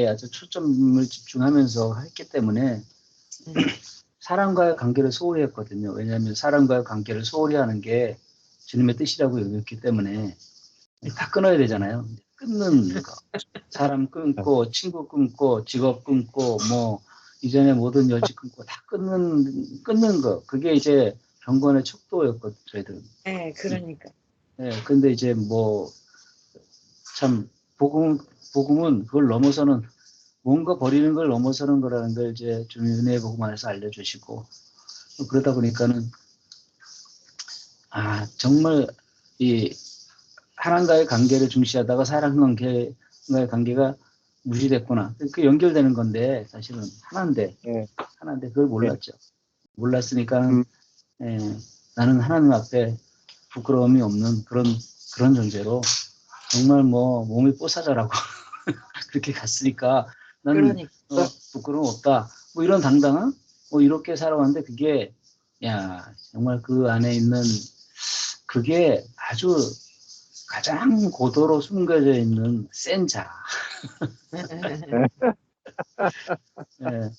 아주 초점을 집중하면서 했기 때문에 사람과의 관계를 소홀히 했거든요. 왜냐하면 사람과의 관계를 소홀히 하는 게 주님의 뜻이라고 여겼기 때문에 다 끊어야 되잖아요. 끊는 거. 사람 끊고, 친구 끊고, 직업 끊고, 뭐, 이전에 모든 여지 끊고, 다 끊는 거. 그게 이제 경건의 척도였거든요, 저희들은. 네, 그러니까. 네, 근데 이제 뭐, 참, 복음은 그걸 넘어서는, 뭔가 버리는 걸 넘어서는 거라는 걸 이제 주님 은혜의 복음 안에서 알려주시고, 그러다 보니까는, 정말 이 하나님과의 관계를 중시하다가 사람과의 관계가 무시됐구나. 그 연결되는 건데 사실은 하나인데 그걸 몰랐죠. 몰랐으니까 나는 하나님 앞에 부끄러움이 없는 그런 존재로 정말 뭐 몸이 뽀사져라고 그렇게 갔으니까 나는 그러니까. 부끄러움 없다. 뭐 이런 당당함? 뭐 이렇게 살아왔는데 그게 정말 그 안에 있는 그게 아주 가장 고도로 숨겨져 있는 센 자. 네,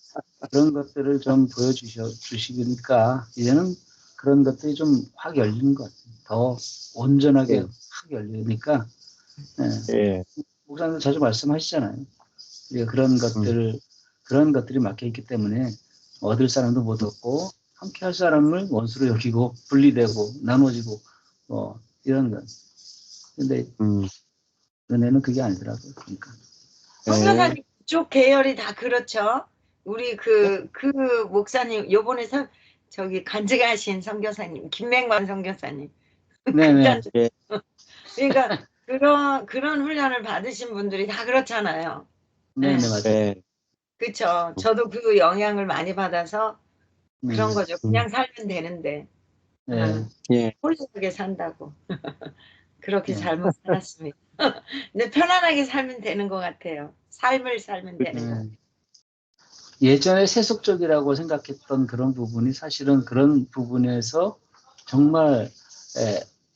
그런 것들을 좀 보여주시니까 이제는 그런 것들이 좀 확 열리는 것 같아요. 더 온전하게 확 열리니까 목사님도 자주 말씀하시잖아요. 우리가 그런 것들이 막혀있기 때문에 얻을 사람도 못 얻고 함께 할 사람을 원수로 여기고 분리되고 나눠지고 이런 것. 근데 은혜는 그게 아니더라고요. 그러니까. 선교사님 쪽 계열이 다 그렇죠. 우리 그 목사님 요번에 저기 간증하신 선교사님 김맹관 선교사님. 네네. 그러니까 그런 훈련을 받으신 분들이 다 그렇잖아요. 네네, 맞아요. 그렇죠. 저도 그 영향을 많이 받아서 그런 거죠. 그냥 살면 되는데 홀리하게 산다고. 그렇게 잘못 살았습니다. 근데 편안하게 살면 되는 것 같아요. 삶을 살면 되는 것 같아요. 예전에 세속적이라고 생각했던 그런 부분이 사실은 그런 부분에서 정말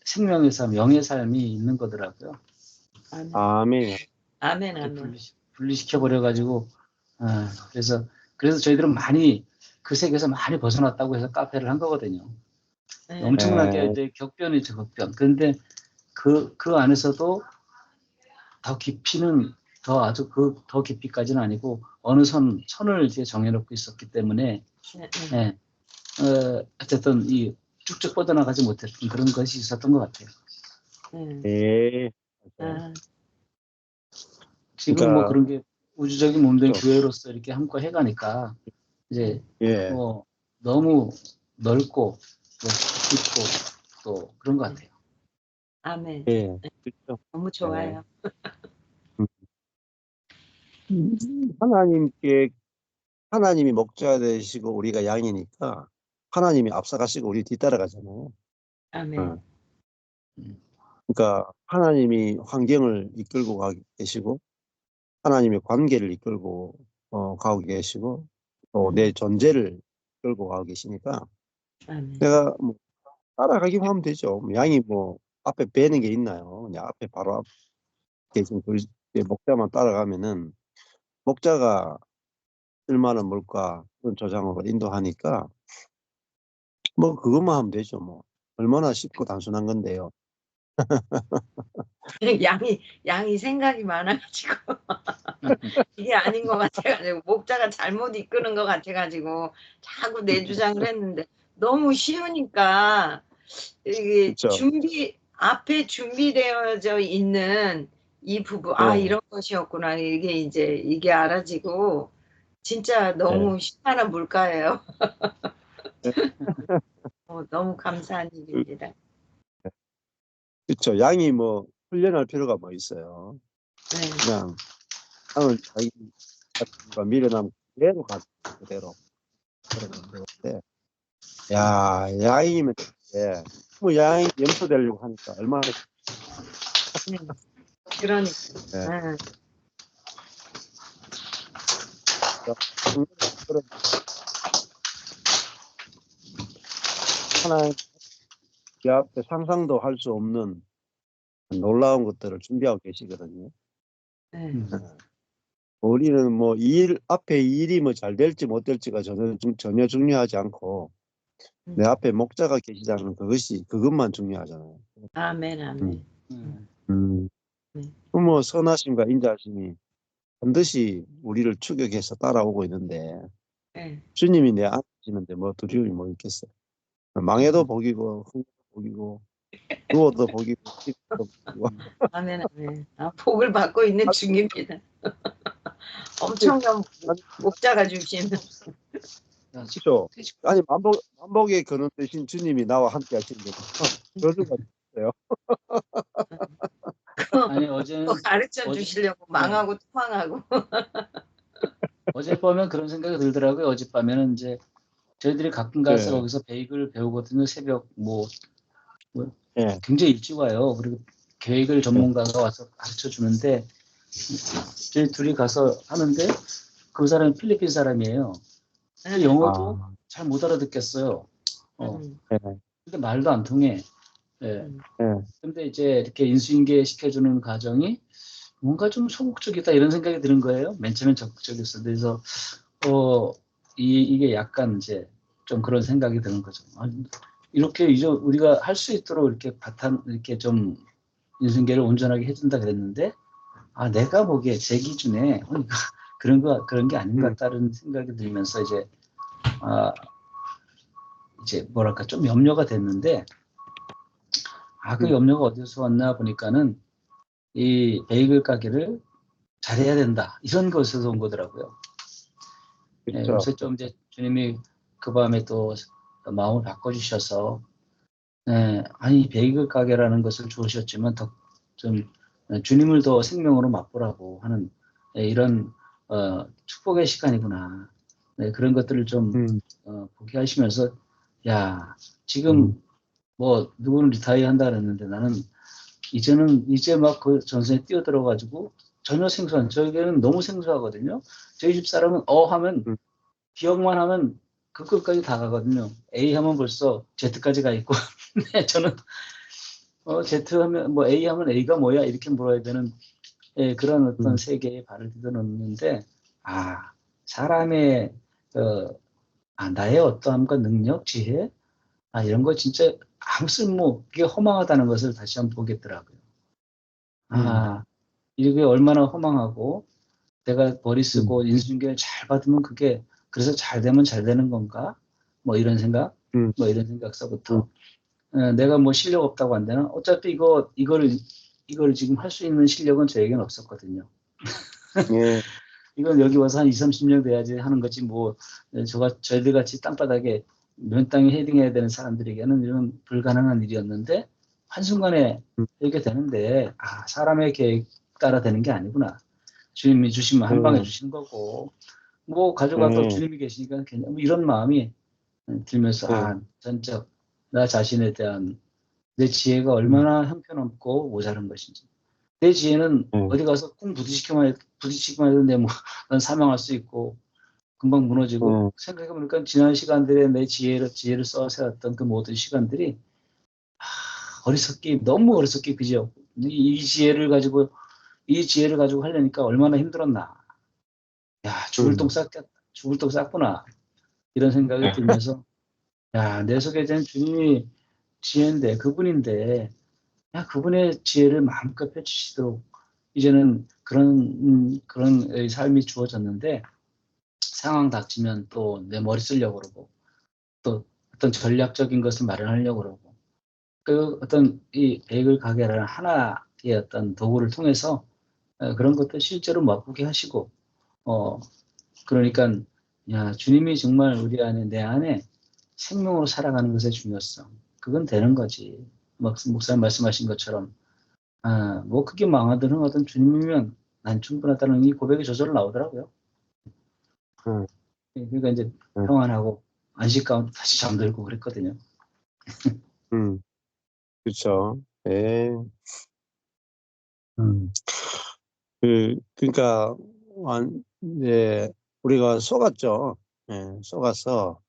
생명의 삶, 영의 삶이 있는 거더라고요. 아멘. 아멘. 분리시켜 버려가지고 그래서 저희들은 많이 그 세계에서 많이 벗어났다고 해서 카페를 한 거거든요. 엄청나게 이제 격변이죠, 격변. 그런데 그 안에서도 더 깊이는 더 깊이까지는 아니고 어느 선을 이제 정해놓고 있었기 때문에 어쨌든 이 쭉쭉 뻗어나가지 못했던 그런 것이 있었던 것 같아요. 지금 그러니까, 뭐 그런 게 우주적인 몸된 교회로서 이렇게 함께 해가니까 이제 뭐 너무 넓고 또 깊고 또 그런 것 같아요. 아멘. 그렇죠. 너무 좋아요. 하나님이 목자 되시고 우리가 양이니까 하나님이 앞서가시고 우리 뒤따라가잖아요. 아멘. 그러니까 하나님이 환경을 이끌고 계시고 하나님의 관계를 이끌고 가고 계시고 또 내 존재를 이끌고 가고 계시니까 내가 뭐 따라가기만 하면 되죠. 양이 뭐 앞에 배는 게 있나요? 그냥 앞에 바로 앞에 계신 목자만 따라가면은 목자가 쓸만한 물과 그런 조장으로 인도하니까 뭐 그것만 하면 되죠. 뭐 얼마나 쉽고 단순한 건데요. 양이 생각이 많아가지고 이게 아닌 것 같아가지고 목자가 잘못 이끄는 것 같아가지고 자꾸 내 주장을 했는데 너무 쉬우니까 이게 그렇죠. 앞에 준비되어져 있는 이 부분 이런 것이었구나 이게 알아지고 진짜 너무 쉽만한 물가예요. 너무 감사한 일입니다. 그렇죠. 양이 뭐 훈련할 필요가 뭐 있어요. 그냥 양을 자기가 밀어나면 그대로 가죠. 그대로. 그런데 양이면 뭐 양이 염소되려고 하니까 얼마나 그러니까. 하나님 앞에 상상도 할 수 없는 놀라운 것들을 준비하고 계시거든요. 우리는 뭐 앞에 이 일이 뭐 잘 될지 못 될지가 전혀 중요하지 않고 내 앞에 목자가 계시다는 그것만 중요하잖아요. 아멘, 음, 아멘. 음. 네. 뭐 선하심과 인자하심이 반드시 우리를 추격해서 따라오고 있는데 네. 주님이 내 안에 계시는데 뭐 두려움이 뭐 있겠어요. 망해도 복이고 흥도 복이고 누워도 복이고 찌도 복이고. 아멘, 아멘. 복을 받고 있는 중입니다. 엄청난 목자가 주신. 그렇죠. 아니 만복의 근원 되신 주님이 나와 함께 하시는데 저주가 있어요. 아니 또 어제는 가르쳐 어제 주시려고 네. 망하고 토망하고. 어젯밤에 그런 생각이 들더라고요. 어젯밤에는 이제 저희들이 가끔 가서 네. 거기서 베이글 배우거든요. 새벽 뭐 네. 굉장히 일찍 와요. 그리고 계획을 전문가가 와서 가르쳐 주는데 저희 둘이 가서 하는데 그 사람이 필리핀 사람이에요. 근데 영어도 아, 잘 못 알아듣겠어요. 네. 근데 말도 안 통해. 예. 네. 근데 이제 이렇게 인수인계 시켜주는 과정이 뭔가 좀 소극적이다 이런 생각이 드는 거예요. 맨 처음엔 적극적이었어요. 그래서 이게 약간 이제 좀 그런 생각이 드는 거죠. 이렇게 이제 우리가 할 수 있도록 이렇게 이렇게 좀 인수인계를 온전하게 해준다 그랬는데, 내가 보기에 제 기준에 그런 게 아닌 것 같다는 생각이 들면서 이제 뭐랄까 좀 염려가 됐는데, 그 염려가 어디서 왔나 보니까는 이 베이글 가게를 잘해야 된다 이런 것에서 온 거더라고요. 네, 그렇죠. 그래서 좀 이제 주님이 그 밤에 또 마음을 바꿔주셔서, 네, 아니 베이글 가게라는 것을 주셨지만 더 좀 주님을 더 생명으로 맛보라고 하는 이런 축복의 시간이구나. 네, 그런 것들을 좀 보게 하시면서, 야 지금 뭐 누구는 리타이어 한다 그랬는데 나는 이제 막 그 전선에 뛰어들어가지고 전혀 생소한, 저에게는 너무 생소하거든요. 저희 집 사람은 하면 기억만 하면 그 끝까지 다 가거든요. A 하면 벌써 Z까지 가 있고, 네, 저는 Z 하면 뭐 A 하면 A가 뭐야 이렇게 물어야 되는 그런 어떤 세계에 발을 디뎌놓는데, 사람의 나의 어떠함과 능력, 지혜, 이런 거 진짜 아무 쓸모, 그게 허망하다는 것을 다시 한번 보겠더라고요. 이게 얼마나 허망하고 내가 머리 쓰고 인수인계를 잘 받으면 그게 그래서 잘 되면 잘 되는 건가? 뭐 이런 생각, 뭐 이런 생각서부터 내가 뭐 실력 없다고 안 되나? 어차피 이거를 지금 할 수 있는 실력은 저에게는 없었거든요. 예. 이건 여기 와서 한 20, 30년 돼야지 하는 거지 뭐 저희들 같이 땅바닥에 면 땅에 헤딩해야 되는 사람들에게는 이런 불가능한 일이었는데 한순간에 이렇게 되는데 사람의 계획 따라 되는 게 아니구나. 주님이 주시면 한 방에 주시는 거고 뭐 가져가도 주님이 계시니까 그냥 뭐 이런 마음이 들면서 전적 나 자신에 대한 내 지혜가 얼마나 형편없고 모자란 것인지, 내 지혜는 어디 가서 쿵 부딪히기만 해도 난 사망할 수 있고 금방 무너지고, 생각해보니까 지난 시간들에 내 지혜를 써 세웠던 그 모든 시간들이 너무 어리석기 그지요. 이 지혜를 가지고 하려니까 얼마나 힘들었나. 죽을 똥 쌌구나. 이런 생각이 들면서, 내 속에 는 주님이 지혜인데, 그분인데, 그분의 지혜를 마음껏 펼치시도록 이제는 그런 삶이 주어졌는데, 상황 닥치면 또 내 머리 쓰려고 그러고, 또 어떤 전략적인 것을 마련하려고 그러고, 그 어떤 이 베이글 가게라는 하나의 어떤 도구를 통해서 그런 것도 실제로 맛보게 하시고, 그러니까 주님이 정말 내 안에 생명으로 살아가는 것의 중요성, 그건 되는 거지. 목사님 말씀하신 것처럼 뭐 그게 망하든 흥하든 주님이면 난 충분하다는 이 고백이 저절로 나오더라고요. 그러니까 이제 평안하고 안식 가운데 다시 잠들고 그랬거든요. 그렇죠. 예. 그러니까 이제 우리가 속았죠. 예, 속아서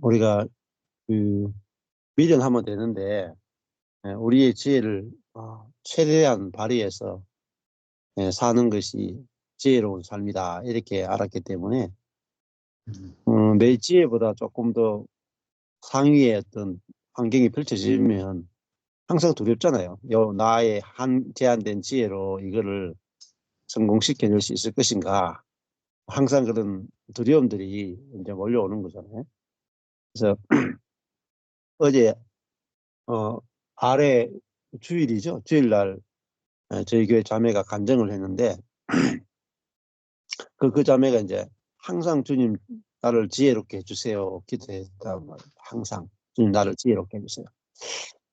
우리가 미련하면 되는데 우리의 지혜를 최대한 발휘해서 사는 것이 지혜로운 삶이다 이렇게 알았기 때문에 음, 내 지혜보다 조금 더 상위의 어떤 환경이 펼쳐지면 항상 두렵잖아요. 나의 제한된 지혜로 이거를 성공시켜낼 수 있을 것인가. 항상 그런 두려움들이 이제 몰려오는 거잖아요. 그래서 어제 아래 주일이죠. 주일날 저희 교회 자매가 간증을 했는데 그 자매가 이제 항상 주님 나를 지혜롭게 해주세요 기도했다고 말해요. 항상 주님 나를 지혜롭게 해주세요.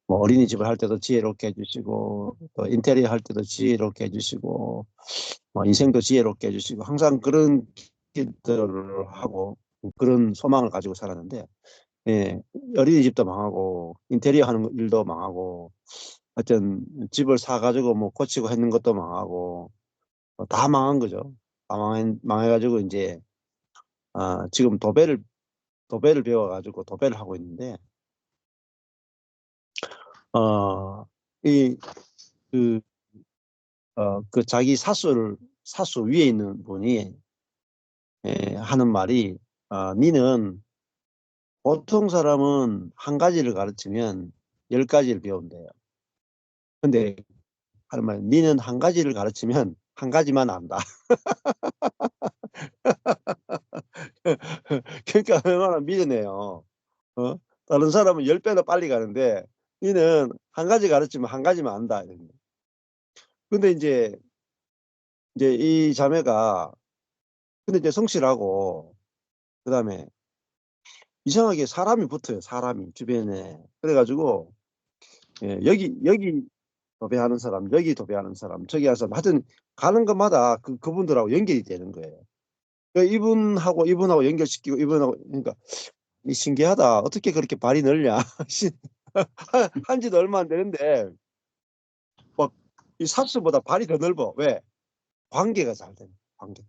뭐 어린이집을 할 때도 지혜롭게 해주시고 또 인테리어 할 때도 지혜롭게 해주시고 뭐 인생도 지혜롭게 해주시고 항상 그런 기도를 하고 그런 소망을 가지고 살았는데 예, 어린이집도 망하고 인테리어 하는 일도 망하고 하여튼 집을 사가지고 뭐 고치고 했는 것도 망하고 다 망한 거죠. 다 망해가지고 이제 지금 도배를 배워가지고 도배를 하고 있는데 이 그 자기 사수 위에 있는 분이 하는 말이 니는 보통 사람은 한 가지를 가르치면 10가지를 배운대요. 근데 하는 말 니는 한 가지를 가르치면 한 가지만 안다. 그러니까 얼마나 믿으네요. 어? 다른 사람은 10배도 빨리 가는데 니는 한 가지 가르치면 한 가지만 안다. 근데 이제 이 자매가 근데 이제 성실하고 그다음에 이상하게 사람이 붙어요. 사람이 주변에. 그래가지고 여기 도배하는 사람, 여기 도배하는 사람, 저기 하는 사람 하여튼 가는 것마다 그분들하고 연결이 되는 거예요. 그러니까 이분하고 연결시키고 이분하고 그러니까 이 신기하다. 어떻게 그렇게 발이 넓냐. 한지도 얼마 안 되는데 막 이 삽수보다 발이 더 넓어. 왜? 관계가 잘 되는 관계가.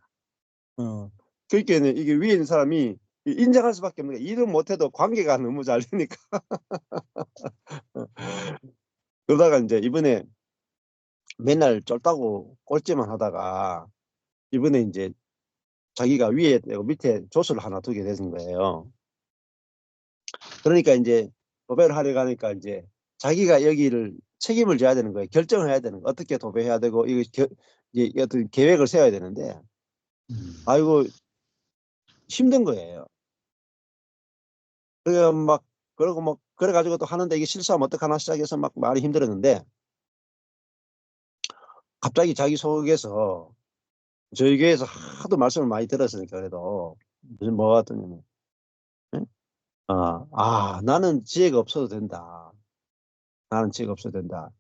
그러니까 이게 위에 있는 사람이 인정할 수밖에 없는 게 일은 못해도 관계가 너무 잘 되니까. 그러다가 이제 이번에 맨날 쫄다고 꼴찌만 하다가 이번에 이제 자기가 위에 떼고 밑에 조수를 하나 두게 되는 거예요. 그러니까 이제 도배를 하려 가니까 이제 자기가 여기를 책임을 져야 되는 거예요. 결정을 해야 되는 거예요. 어떻게 도배해야 되고 이제 어떤 계획을 세워야 되는데 아이고 힘든 거예요. 그래 막 그러고 막 그래가지고 또 하는데 이게 실수하면 어떡하나 시작해서 막 많이 힘들었는데 갑자기 자기 속에서 저희 교회에서 하도 말씀을 많이 들었으니까 그래도 무슨 뭐 같더니 나는 지혜가 없어도 된다. 나는 지혜가 없어도 된다.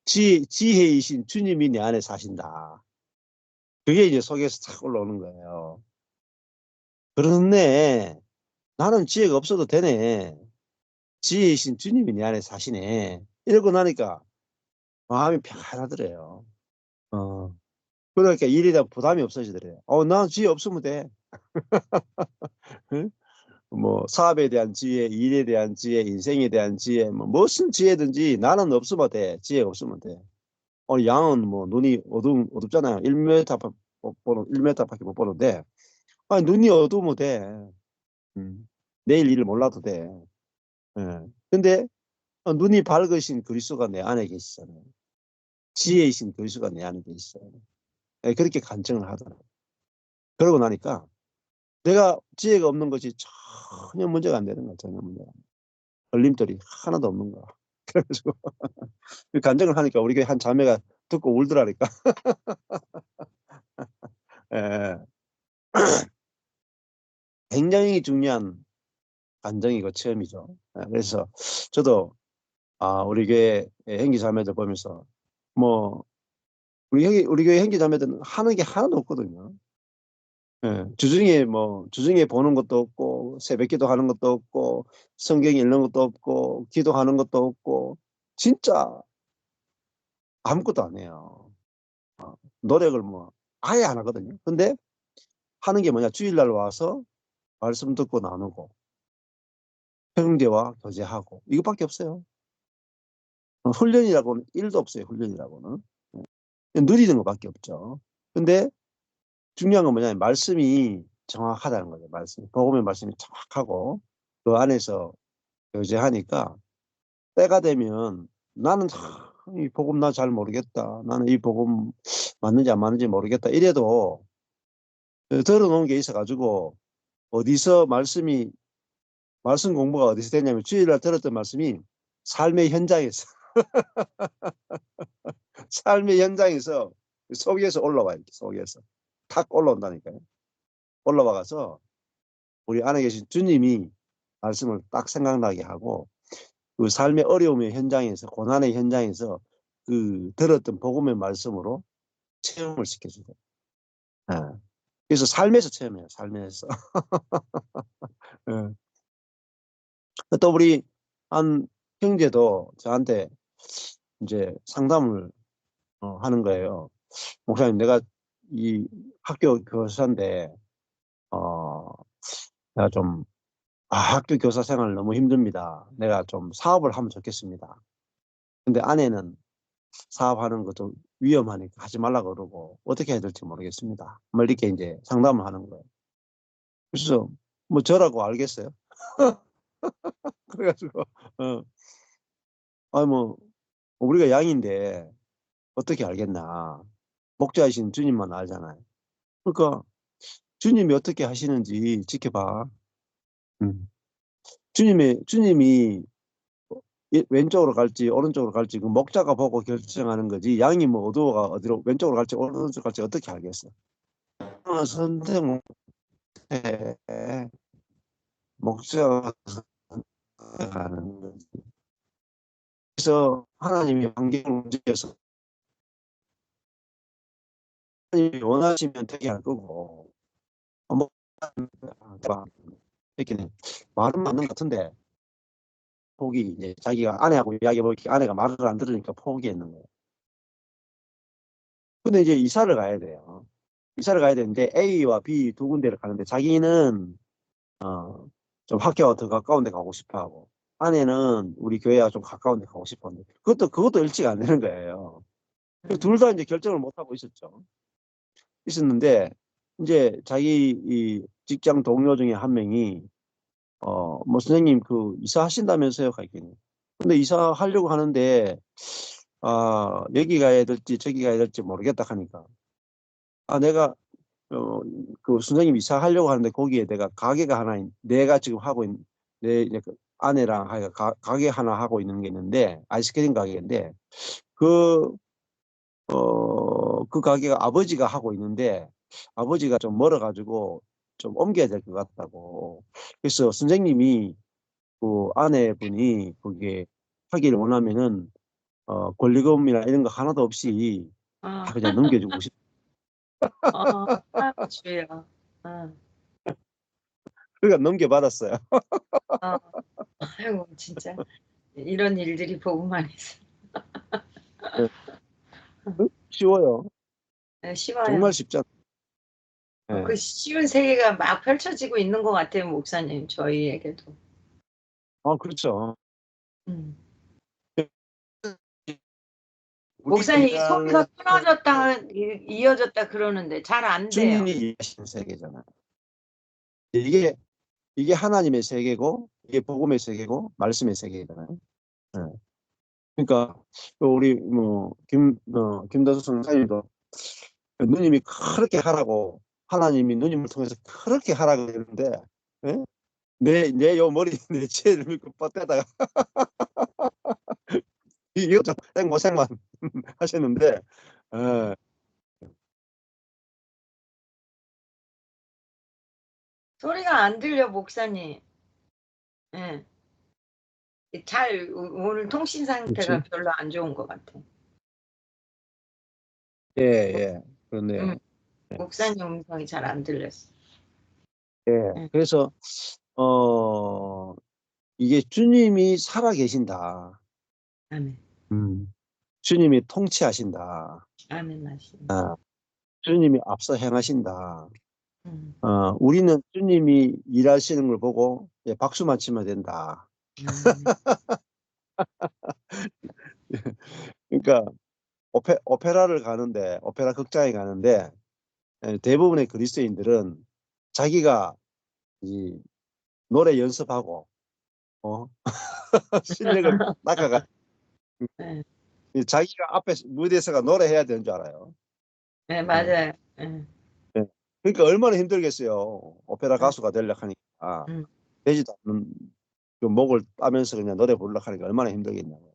지혜이신 주님이 내 안에 사신다. 그게 이제 속에서 착 올라오는 거예요. 그렇네. 나는 지혜가 없어도 되네. 지혜이신 주님이 내 안에 사시네. 이러고 나니까 마음이 편하더래요. 그러니까 일에 대한 부담이 없어지더래요. 난 지혜 없으면 돼. 응? 뭐 사업에 대한 지혜, 일에 대한 지혜, 인생에 대한 지혜, 뭐 무슨 지혜든지 나는 없으면 돼. 지혜가 없으면 돼. 양은 뭐 눈이 어둡잖아요. 1m 보는 1m밖에 못 보는데 눈이 어두우면 돼. 내일 일을 몰라도 돼. 예. 근데 눈이 밝으신 그리스도가 내 안에 계시잖아요. 지혜이신 그리스도가 내 안에 계시잖아요. 예, 그렇게 간증을 하더라고요. 그러고 나니까 내가 지혜가 없는 것이 전혀 문제가 안 되는 거야. 전혀 문제가 안 돼. 걸림돌이 하나도 없는 거야. 그래가지고 간증을 하니까 우리 교회 한 자매가 듣고 울더라니까. 예. 굉장히 중요한 간증이고 체험이죠. 그래서 저도 우리 교회 형제 자매들 보면서 뭐 우리 교회 형제 자매들은 하는 게 하나도 없거든요. 주중에 보는 것도 없고 새벽기도 하는 것도 없고 성경 읽는 것도 없고 기도하는 것도 없고 진짜 아무것도 안 해요. 노력을 뭐 아예 안 하거든요. 근데 하는 게 뭐냐? 주일날 와서 말씀 듣고 나누고 형제와 교제하고 이것밖에 없어요. 훈련이라고는 1도 없어요. 훈련이라고는. 누리는 것밖에 없죠. 근데 중요한 건 뭐냐면 말씀이 정확하다는 거죠. 복음의 말씀이 정확하고 그 안에서 교제하니까 때가 되면 나는 이 복음 나 잘 모르겠다. 나는 이 복음 맞는지 안 맞는지 모르겠다. 이래도 들어놓은 게 있어가지고 어디서 말씀 공부가 어디서 됐냐면 주일날 들었던 말씀이 삶의 현장에서 삶의 현장에서 속에서 올라와요. 속에서 탁 올라온다니까요. 올라와가서 우리 안에 계신 주님이 말씀을 딱 생각나게 하고 그 삶의 어려움의 현장에서 고난의 현장에서 그 들었던 복음의 말씀으로 체험을 시켜주고 그래서 삶에서 체험해요. 삶에서. 예. 또 우리 한 형제도 저한테 이제 상담을 하는 거예요. 목사님, 내가 이 학교 교사인데 내가 좀 학교 교사 생활 너무 힘듭니다. 내가 좀 사업을 하면 좋겠습니다. 근데 아내는 사업하는 거 좀 위험하니까 하지 말라고 그러고 어떻게 해야 될지 모르겠습니다. 뭐 이렇게 이제 상담을 하는 거예요. 그래서 뭐 저라고 알겠어요? 그래가지고 뭐 우리가 양인데 어떻게 알겠나. 목자이신 주님만 알잖아요. 그러니까 주님이 어떻게 하시는지 지켜봐. 주님이 왼쪽으로 갈지 오른쪽으로 갈지 그 목자가 보고 결정하는 거지. 양이 뭐 어두워가 어디로 왼쪽으로 갈지 오른쪽으로 갈지 어떻게 알겠어. 선택 못해. 목자가 선택하는 거지. 그래서 하나님이 환경을 움직여서 하나님이 원하시면 되게 할 거고 뭐 이렇게 말은 맞는 것 같은데 포기 이제 자기가 아내하고 이야기해보니까 아내가 말을 안 들으니까 포기했는 거예요. 근데 이제 이사를 가야 돼요. 이사를 가야 되는데 A와 B 두 군데를 가는데 자기는 좀 학교가 더 가까운 데 가고 싶어 하고 아내는 우리 교회와 좀 가까운 데 가고 싶었는데 그것도 일치가 안 되는 거예요. 둘 다 이제 결정을 못 하고 있었는데 이제 자기 이 직장 동료 중에 한 명이 뭐 선생님 그 이사하신다면서요? 가있겠네. 근데 이사하려고 하는데 여기 가야 될지 저기 가야 될지 모르겠다 하니까 내가 그 선생님 이사하려고 하는데 거기에 내가 가게가 하나 내가 지금 하고 있는 내 이제 그 아내랑 가게 하나 하고 있는 게 있는데 아이스크림 가게인데 그 가게가 아버지가 하고 있는데 아버지가 좀 멀어가지고 좀 옮겨야 될 것 같다고. 그래서 선생님이 그 아내분이 거기에 하기를 원하면은 권리금이나 이런 거 하나도 없이 다 그냥 넘겨주고 싶. 아이고 주여. 그러니까 넘겨받았어요. 아이고 진짜 이런 일들이 복음만 있어. 쉬워요. 네, 쉬워요. 정말 쉽잖아. 그 쉬운 세계가 막 펼쳐지고 있는 것 같아요, 목사님. 저희에게도. 그렇죠. 목사님 소리가 끊어졌다 이어졌다 그러는데 잘 안 돼요. 주님이 이해하시는 세계잖아요. 이게 하나님의 세계고 이게 복음의 세계고 말씀의 세계잖아요. 그러니까 우리 뭐 김다수 선생님도 누님이 그렇게 하라고 하나님이 누님을 통해서 그렇게 하라고 했는데 내 요 머리 내 채를 믿고 뻗대다가 이거 좀 생고생만 하셨는데 소리가 안 들려, 목사님. 예. 오늘 통신 상태가 그렇지? 별로 안 좋은 것 같아. 예, 그렇네요. 목사님 음성이 잘 안 들렸어. 예, 그래서 이게 주님이 살아 계신다. 아멘. 주님이 통치하신다. 아멘 말씀. 주님이 앞서 행하신다. 우리는 주님이 일하시는 걸 보고 박수만 치면 된다. 그러니까 오페라 극장에 가는데 대부분의 그리스도인들은 자기가 이 노래 연습하고 실력을 닦아가 네, 자기가 앞에 무대에서가 노래해야 되는 줄 알아요. 네, 맞아요. 네, 네. 그러니까 얼마나 힘들겠어요. 오페라 네, 가수가 되려고 하니까 음, 되지도 않는 그 목을 따면서 그냥 노래 부르려고 하니까 얼마나 힘들겠냐고요.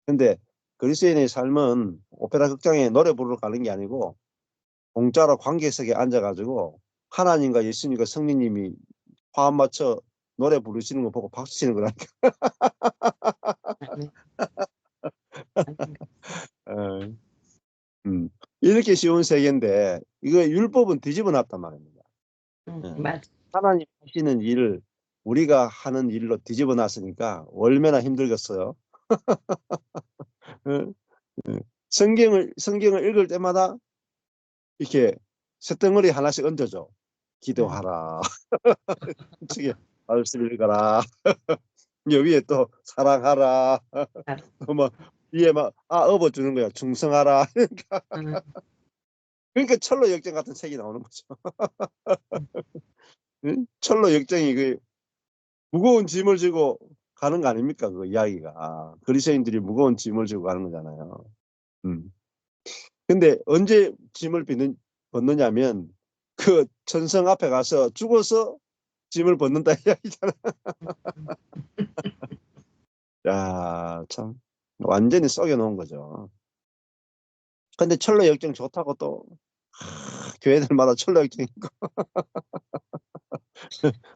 근데 그리스도인의 삶은 오페라 극장에 노래 부르러 가는 게 아니고 공짜로 관객석에 앉아가지고 하나님과 예수님과 성령님이 화음 맞춰 노래 부르시는 거 보고 박수 치는 거라니까. 네, 어, 이렇게 쉬운 세계인데 이거 율법은 뒤집어 놨단 말입니다. 맞아. 하나님 하시는 일을 우리가 하는 일로 뒤집어 놨으니까 얼마나 힘들겠어요. 어? 성경을 읽을 때마다 이렇게 쇳덩어리 하나씩 얹어줘. 기도하라. 우측에 말씀 읽어라. 위에 또 사랑하라. 또 뭐 위에 막 업어주는 거야. 충성하라. 그러니까 철로 역정 같은 책이 나오는 거죠. 응? 철로 역정이 그 무거운 짐을 지고 가는 거 아닙니까? 그 이야기가. 그리스도인들이 무거운 짐을 지고 가는 거잖아요. 근데 언제 짐을 벗느냐면 그 천성 앞에 가서 죽어서 짐을 벗는다 이야기잖아. 야, 참 완전히 썩여놓은 거죠. 근데 철로 역정 좋다고 또 교회들마다 철로 역정 있고.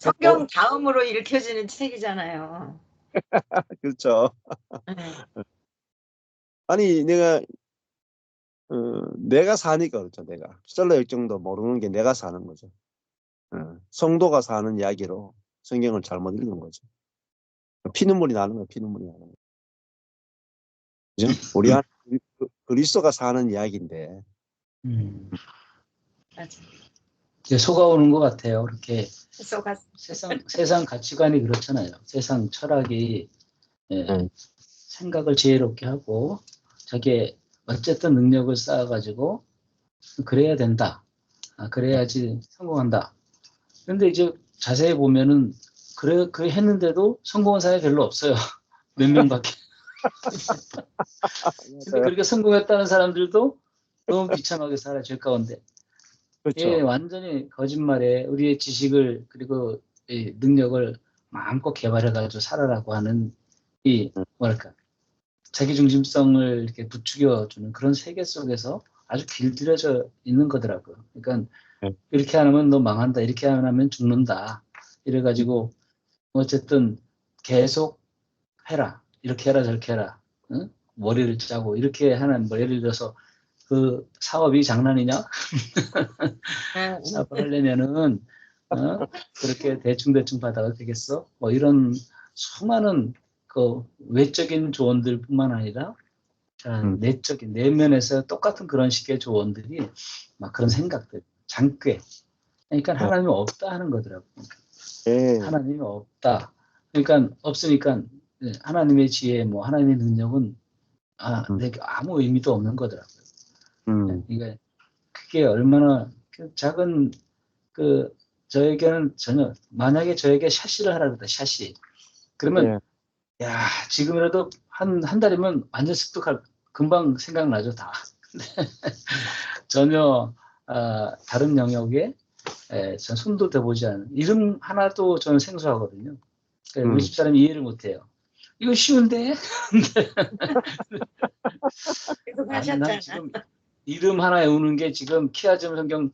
성경 다음으로 읽혀지는 책이잖아요. 그렇죠. 네, 아니 내가 사니까 그렇죠. 내가 철로 역정도 모르는 게 내가 사는 거죠. 성도가 사는 이야기로 성경을 잘못 읽은 거죠. 피눈물이 나는 거예요. 피눈물이 나는 거예요. 그죠? 우리 한 그리스도가 사는 이야기인데. 맞아. 이제 속아오는 것 같아요. 이렇게 속았어. 세상 가치관이 그렇잖아요. 세상 철학이 네. 생각을 지혜롭게 하고 자기의 어쨌든 능력을 쌓아가지고 그래야 된다. 그래야지 성공한다. 그런데 이제 자세히 보면은 그래 했는데도 성공한 사람이 별로 없어요. 몇 명밖에. 근데 그렇게 성공했다는 사람들도 너무 비참하게 살아 죄 가운데. 그렇죠. 예, 완전히 거짓말에 우리의 지식을 그리고 이 능력을 마음껏 개발해가지고 살아라고 하는 이 뭐랄까 자기중심성을 이렇게 부추겨주는 그런 세계 속에서 아주 길들여져 있는 거더라고요. 그러니까 네. 이렇게 안 하면 너 망한다, 이렇게 안 하면 죽는다. 이래가지고 어쨌든 계속 해라, 이렇게 해라, 저렇게 해라. 응? 머리를 짜고 이렇게 하는 뭐 예를 들어서 그 사업이 장난이냐? 사업을 하려면은 그렇게 대충 받아도 되겠어? 뭐 이런 수많은 그 외적인 조언들뿐만 아니라 내적인 내면에서 똑같은 그런 식의 조언들이 막 그런 생각들, 장꾀. 그러니까 하나님이 없다 하는 거더라고요. 네. 하나님이 없다. 그러니까 없으니까 하나님의 지혜, 뭐 하나님의 능력은 내게 아무 의미도 없는 거더라고요. 그러니까 그게 얼마나 그 작은 그 저에게는 전혀 만약에 저에게 샤시를 하라 그랬다 샤시 그러면 야 지금이라도 한 달이면 완전 습득할 금방 생각나죠 다. 전혀 다른 영역에 전 손도 대보지 않은 이름 하나도 저는 생소하거든요. 그러니까 우리 집사람이 이해를 못해요. 이거 쉬운데? 계속 난 하셨잖아. 지금 이름 하나 외우는 게 지금 키아즘 성경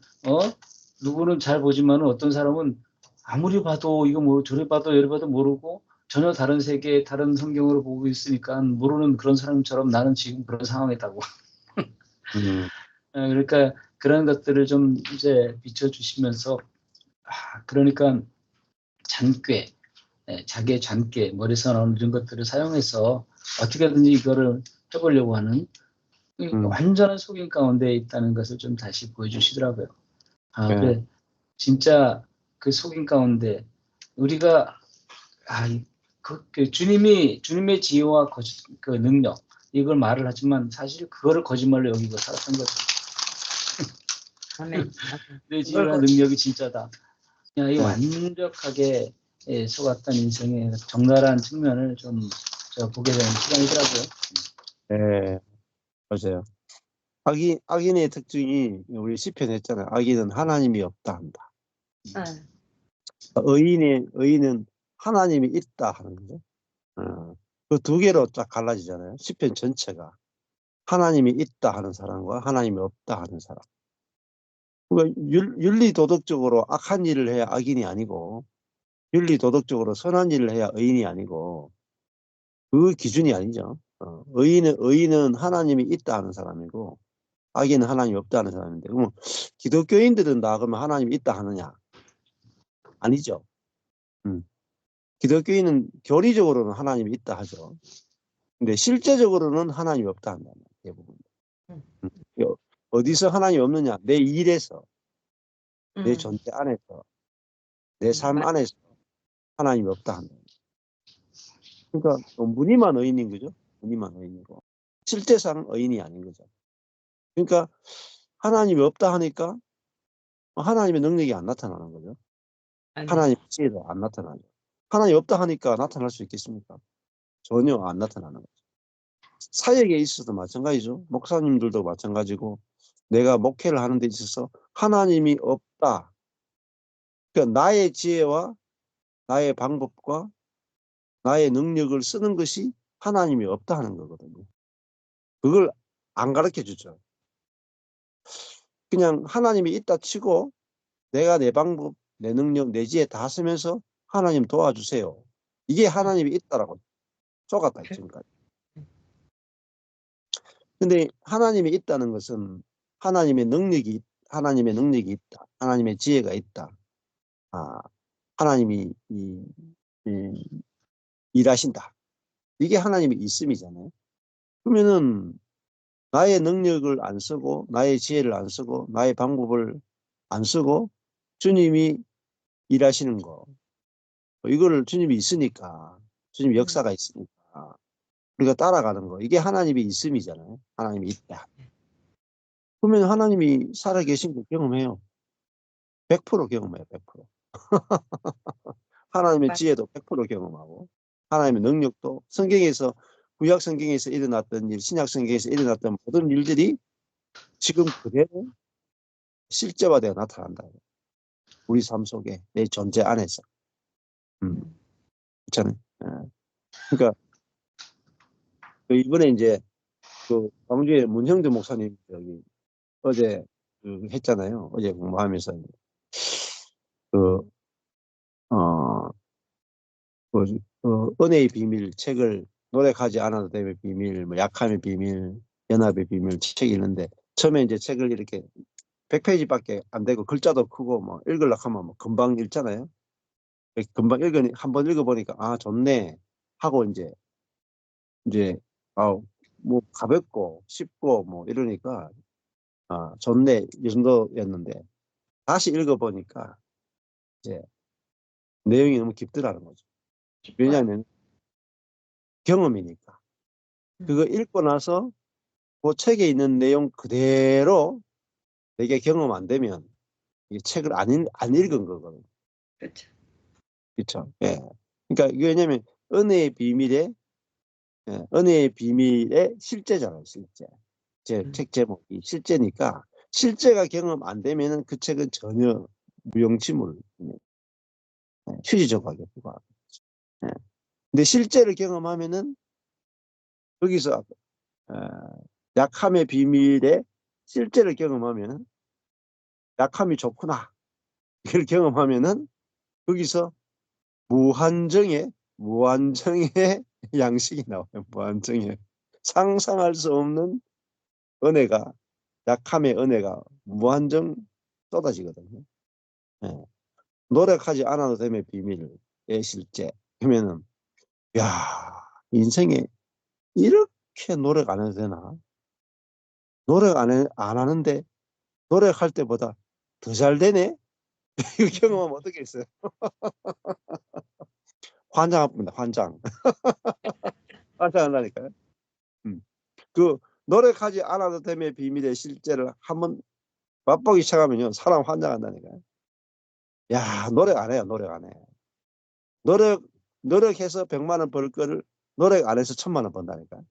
누구는 잘 보지만 어떤 사람은 아무리 봐도 이거 뭐 저리 봐도 이리 봐도 모르고 전혀 다른 세계 다른 성경으로 보고 있으니까 모르는 그런 사람처럼 나는 지금 그런 상황이다고. 그러니까 그런 것들을 좀 이제 비춰주시면서 그러니까 잔꾀 자기의 잔꾀 머리에서 나오는 이런 것들을 사용해서 어떻게든지 이거를 해보려고 하는 완전한 속임 가운데 있다는 것을 좀 다시 보여주시더라고요. 그래 진짜 그 속임 가운데 우리가 그 주님의 지혜와 그 능력 이걸 말을 하지만 사실 그거를 거짓말로 여기고 살았던 거죠. 아멘. 내지의 능력이 진짜다. 그냥 이 네. 완벽하게 속았던 인생의 적나라한 측면을 좀 제가 보게 되는 시간이더라고요. 네, 맞아요. 악인의 특징이 우리 시편 했잖아요. 악인은 하나님이 없다 한다. 네. 의인은 하나님이 있다 하는 거죠. 그 두 개로 쫙 갈라지잖아요. 시편 전체가 하나님이 있다 하는 사람과 하나님이 없다 하는 사람. 그러니까 윤리 도덕적으로 악한 일을 해야 악인이 아니고 윤리 도덕적으로 선한 일을 해야 의인이 아니고 그 기준이 아니죠. 의인은 하나님이 있다 하는 사람이고 악인은 하나님이 없다 하는 사람인데 그러면 기독교인들은 다 그러면 하나님이 있다 하느냐? 아니죠. 기독교인은 교리적으로는 하나님이 있다 하죠. 근데 실제적으로는 하나님이 없다 한다. 대부분. 어디서 하나님이 없느냐? 내 일에서, 내 존재 안에서, 내 삶 안에서 하나님이 없다 한다. 그러니까 무늬만 의인인 거죠. 무늬만 의인이고 실제상 의인이 아닌 거죠. 그러니까 하나님이 없다 하니까 하나님의 능력이 안 나타나는 거죠. 하나님의 지혜도 안 나타나죠. 하나님이 없다 하니까 나타날 수 있겠습니까? 전혀 안 나타나는 거죠. 사역에 있어도 마찬가지죠. 목사님들도 마찬가지고 내가 목회를 하는 데 있어서 하나님이 없다. 그러니까 나의 지혜와 나의 방법과 나의 능력을 쓰는 것이 하나님이 없다 하는 거거든요. 그걸 안 가르쳐 주죠. 그냥 하나님이 있다 치고 내가 내 방법, 내 능력, 내 지혜 다 쓰면서 하나님 도와주세요. 이게 하나님이 있다라고 속았다 지금까지. 근데 하나님이 있다는 것은 하나님의 능력이 있다. 하나님의 지혜가 있다. 하나님이 일하신다. 이게 하나님의 있음이잖아요. 그러면은 나의 능력을 안 쓰고 나의 지혜를 안 쓰고 나의 방법을 안 쓰고 주님이 일하시는 거. 이거를 주님이 있으니까 주님 역사가 있으니까 우리가 따라가는 거. 이게 하나님의 있음이잖아요. 하나님이 있다. 그러면 하나님이 살아계신 거 경험해요. 100% 경험해요. 100%. 하나님의 지혜도 100% 경험하고 하나님의 능력도 성경에서 구약 성경에서 일어났던 일, 신약 성경에서 일어났던 모든 일들이 지금 그대로 실제화되어 나타난다. 우리 삶 속에 내 존재 안에서. 그렇잖아요. 그러니까 이번에 이제 그 광주에 문형대 목사님 여기 어제 했잖아요. 어제 공부하면서 그 은혜의 비밀 책을 노력하지 않아도 되는 비밀, 뭐 약함의 비밀, 연합의 비밀 책이 있는데 처음에 이제 책을 이렇게 100페이지밖에 안 되고 글자도 크고 뭐 읽으려고 하면 뭐 금방 읽잖아요. 금방 한번 읽어보니까 좋네 하고 이제 뭐 가볍고 쉽고 뭐 이러니까 좋네 이 정도였는데 다시 읽어보니까 이제 내용이 너무 깊더라는 거죠. 왜냐하면 경험이니까. 그거 읽고 나서 그 책에 있는 내용 그대로 내게 경험 안 되면 이 책을 안 읽은 거거든요. 그렇죠. 그렇죠. 예. 그러니까 이게 왜냐면 은혜의 비밀의 실제잖아요. 실제. 책 제목이 실제니까 실제가 경험 안 되면은 그 책은 전혀 무용지물, 휴지조각에 불과합니다. 예. 근데 실제를 경험하면은 거기서 약함의 비밀의 실제를 경험하면은 약함이 좋구나. 이걸 경험하면은 거기서 무한정의 양식이 나와요. 무한정의 상상할 수 없는 은혜가 약함의 은혜가 무한정 쏟아지거든요. 예. 노력하지 않아도 됨의 비밀의 실제. 그러면은 야 인생에 이렇게 노력 안 해도 되나? 노력 안 하는데 노력할 때보다 더 잘 되네? 이거 경험하면 어떻겠어요? 환장합니다. 환장. 환장한다니까요. 그 노력하지 않아도 됨의 비밀의 실제를 한번 맛보기 시작하면요 사람 환장한다니까요. 야 노력 안 해요. 노력 안 해. 노력해서 100만 원 벌 거를 노력 안 해서 1000만 원 번다니까.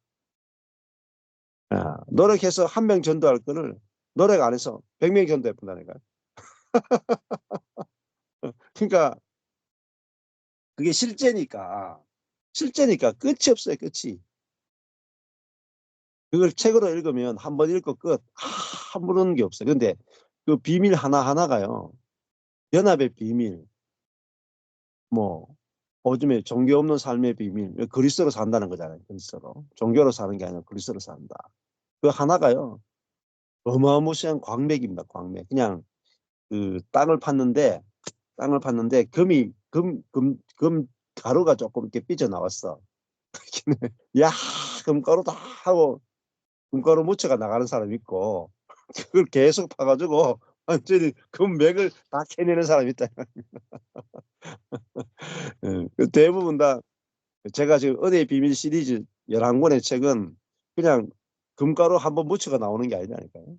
노력해서 1명 전도할 거를 노력 안 해서 100명 전도해 본다니까. 그러니까 그게 실제니까 끝이 없어요. 끝이. 그걸 책으로 읽으면 한 번 읽고 끝. 모르는 게 없어요. 근데 그 비밀 하나하나가요. 연합의 비밀, 뭐 요즘에 종교 없는 삶의 비밀, 그리스도로 산다는 거잖아요. 그리스도로. 종교로 사는 게 아니라 그리스도로 산다. 그 하나가요. 어마무시한 광맥입니다. 광맥. 그냥 그 땅을 팠는데 금 가루가 조금 이렇게 삐져나왔어. 야, 금가루다 하고 금가루 무채가 나가는 사람 있고 그걸 계속 파가지고 완전히 금맥을 다 캐내는 사람이 있다. 그 대부분 다 제가 지금 은혜의 비밀 시리즈 11권의 책은 그냥 금가루 한번 무채가 나오는 게 아니라니까요.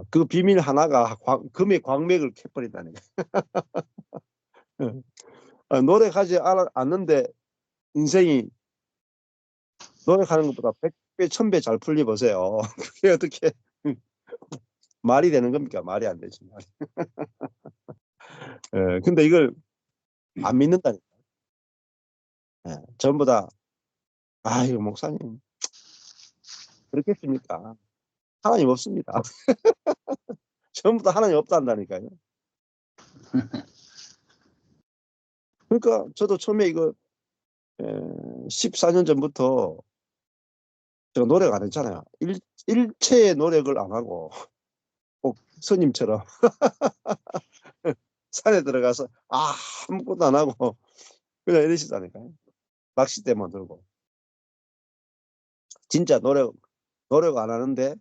그 비밀 하나가 금의 광맥을 캐버린다니까. 노력하지 않는데 인생이 노력하는 것보다 100배, 1000배 잘 풀리 보세요. 그게 어떻게 말이 되는 겁니까? 말이 안 되지. 근데 이걸 안 믿는다니까. 전부 다, 이거 목사님, 그렇겠습니까? 하나님 없습니다. 전부 다 하나님 없단다니까요. 그러니까 저도 처음에 이거 14년 전부터 제가 노력 안 했잖아요. 일체의 노력을 안 하고 꼭 스님처럼 산에 들어가서 아무것도 안 하고 그냥 이러시다니까요. 낚싯대만 들고. 진짜 노력 안 하는데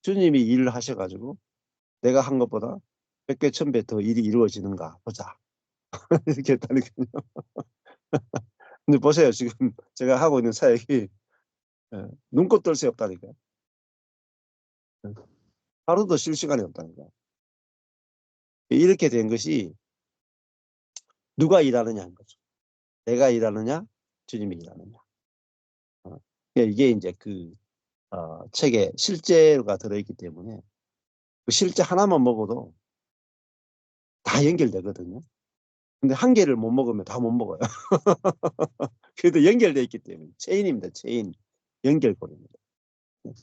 주님이 일을 하셔가지고 내가 한 것보다 100배, 1000배 더 일이 이루어지는가 보자. 이렇게 했다니까요. 근데 보세요. 지금 제가 하고 있는 사역이 눈꽃 뜰 새 없다니까요. 하루도 쉴 시간이 없다니까요. 이렇게 된 것이 누가 일하느냐 한 거죠. 내가 일하느냐, 주님이 일하느냐. 이게 이제 그 책에 실제가 들어있기 때문에 그 실제 하나만 먹어도 다 연결되거든요. 근데 한 개를 못 먹으면 다 못 먹어요. 그래도 연결되어 있기 때문에 체인입니다. 체인. 연결고리입니다.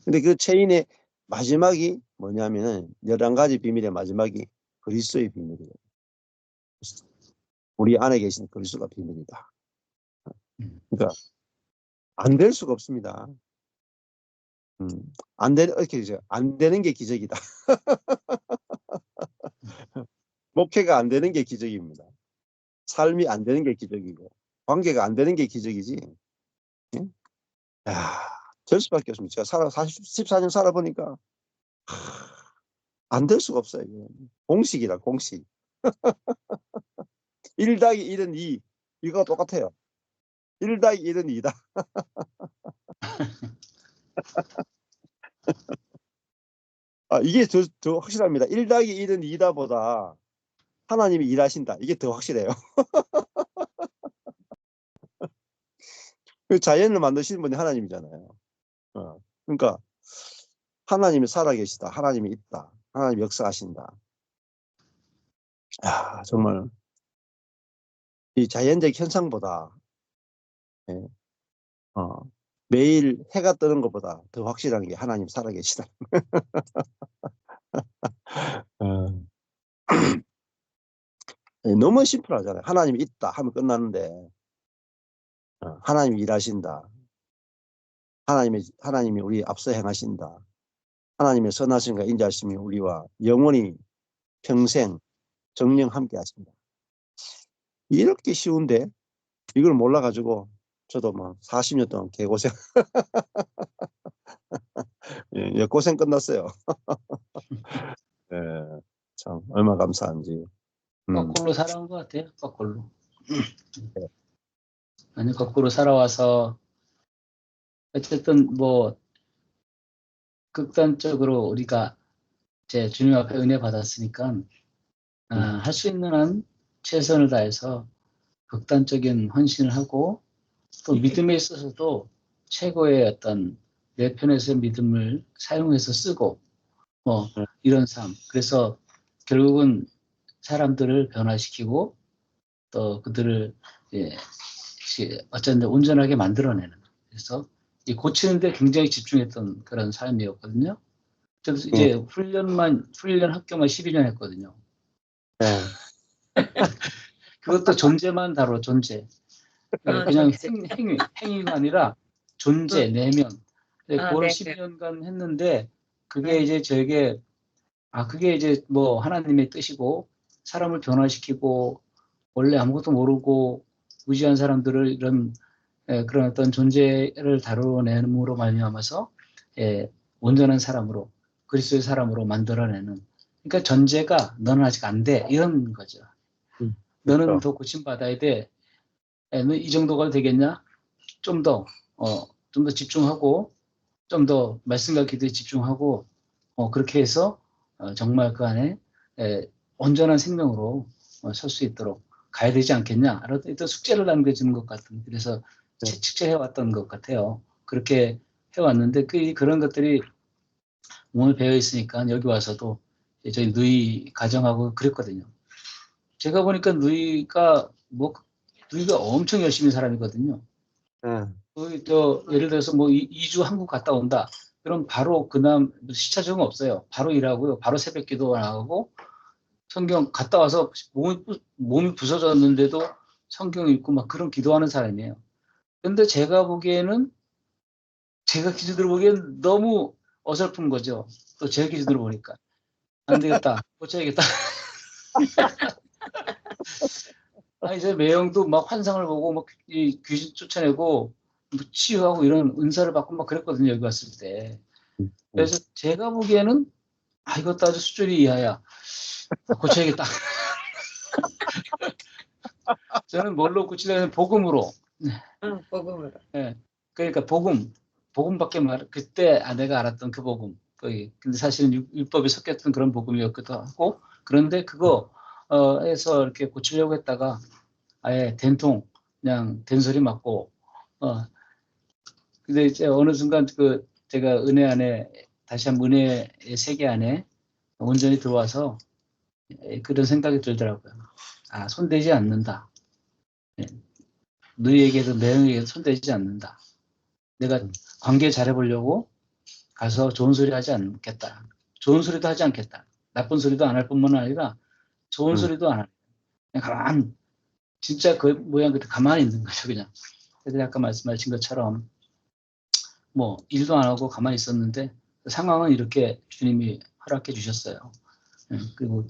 근데 그 체인의 마지막이 뭐냐면은 11가지 비밀의 마지막이 그리스도의 비밀이에요. 우리 안에 계신 그리스도가 비밀이다. 그러니까 안 될 수가 없습니다. 안 되는 게 기적이다. 목회가 안 되는 게 기적입니다. 삶이 안 되는 게 기적이고 관계가 안 되는 게 기적이지. 될 수밖에 없습니다. 제가 14년 살아보니까 안 될 수가 없어요. 공식이다. 공식. 1 더하기 1은 2. 이거 똑같아요. 1 더하기 1은 2다. 이게 더 확실합니다. 1 더하기 1은 2다 보다 하나님이 일하신다. 이게 더 확실해요. 그 자연을 만드시는 분이 하나님이잖아요. 그러니까 하나님이 살아계시다. 하나님이 있다. 하나님이 역사하신다. 정말 이 자연적 현상보다 매일 해가 뜨는 것보다 더 확실한 게 하나님 살아계시다. 너무 심플하잖아요. 하나님이 있다 하면 끝나는데 하나님이 일하신다. 하나님이 우리 앞서 행하신다. 하나님의 선하심과 인자하심이 우리와 영원히 평생 정령 함께 하신다. 이렇게 쉬운데 이걸 몰라가지고 저도 뭐 40년 동안 개고생 고생 끝났어요. 참 얼마나 감사한지. 거꾸로 살아온 것 같아요. 거꾸로. 아니 거꾸로 살아와서 어쨌든 뭐 극단적으로 우리가 이제 주님 앞에 은혜 받았으니까 할 수 있는 한 최선을 다해서 극단적인 헌신을 하고 또 믿음에 있어서도 최고의 어떤 내 편에서의 믿음을 사용해서 쓰고 뭐 이런 삶. 그래서 결국은 사람들을 변화시키고 또 그들을 어쩐지 온전하게 만들어내는. 그래서 이 고치는데 굉장히 집중했던 그런 삶이었거든요. 그래서 이제 훈련 학교만 12년 했거든요. 네. 그것도 존재만 다뤄, 존재. 그냥 행위가 아니라 존재, 내면. 그걸 12년간 했는데, 그게 이제 저에게, 그게 이제 뭐 하나님의 뜻이고, 사람을 변화시키고, 원래 아무것도 모르고, 무지한 사람들을 이런, 그런 어떤 존재를 다뤄내므로 말미암아서, 온전한 사람으로, 그리스도의 사람으로 만들어내는. 그러니까 존재가 너는 아직 안 돼. 이런 거죠. 너는 그렇죠. 더 고침받아야 돼. 너 이 정도가 되겠냐? 좀 더, 좀 더 집중하고, 좀 더 말씀과 기도에 집중하고, 그렇게 해서, 정말 그 안에, 온전한 생명으로 설 수 있도록 가야 되지 않겠냐? 또 숙제를 남겨주는 것 같은, 그래서 채찍질해왔던 것 같아요. 그렇게 해왔는데, 그런 것들이 몸에 배어 있으니까 여기 와서도 저희 누이 가정하고 그랬거든요. 제가 보니까 누이가 엄청 열심히 사람이거든요. 예를 들어서 뭐 2주 한국 갔다 온다. 그럼 바로 그다음 시차 적응 없어요. 바로 일하고요. 바로 새벽 기도 나가고 성경 갔다 와서 몸이 부서졌는데도 성경 읽고 막 그런 기도하는 사람이에요. 근데 제가 기준으로 보기엔 너무 어설픈 거죠. 또 제 기준으로 보니까. 안 되겠다. 고쳐야겠다. 이제 매형도 막 환상을 보고 막 귀신 쫓아내고 뭐 치유하고 이런 은사를 받고 막 그랬거든요. 여기 왔을 때. 그래서 제가 보기에는 이것도 아주 수준이 이하야. 고쳐야겠다. 저는 뭘로 고치려면 복음으로. 복음으로. 네. 그러니까 복음밖에 그때 내가 알았던 그 복음. 근데 사실은 율법이 섞였던 그런 복음이었기도 하고 그런데 그거 해서 이렇게 고치려고 했다가 아예 그냥 된소리 맞고 근데 이제 어느 순간 제가 은혜 안에 다시 한번 은혜의 세계 안에 온전히 들어와서 그런 생각이 들더라고요. 손대지 않는다. 너희에게도 매형에게도 손대지 않는다. 내가 관계 잘해보려고 가서 좋은 소리 하지 않겠다. 좋은 소리도 하지 않겠다. 나쁜 소리도 안 할 뿐만 아니라 좋은 소리도 안 할. 그냥 진짜 그 모양 그대로 가만히 있는 거죠, 그냥. 그래서 아까 말씀하신 것처럼 뭐 일도 안 하고 가만히 있었는데 상황은 이렇게 주님이 허락해 주셨어요. 그리고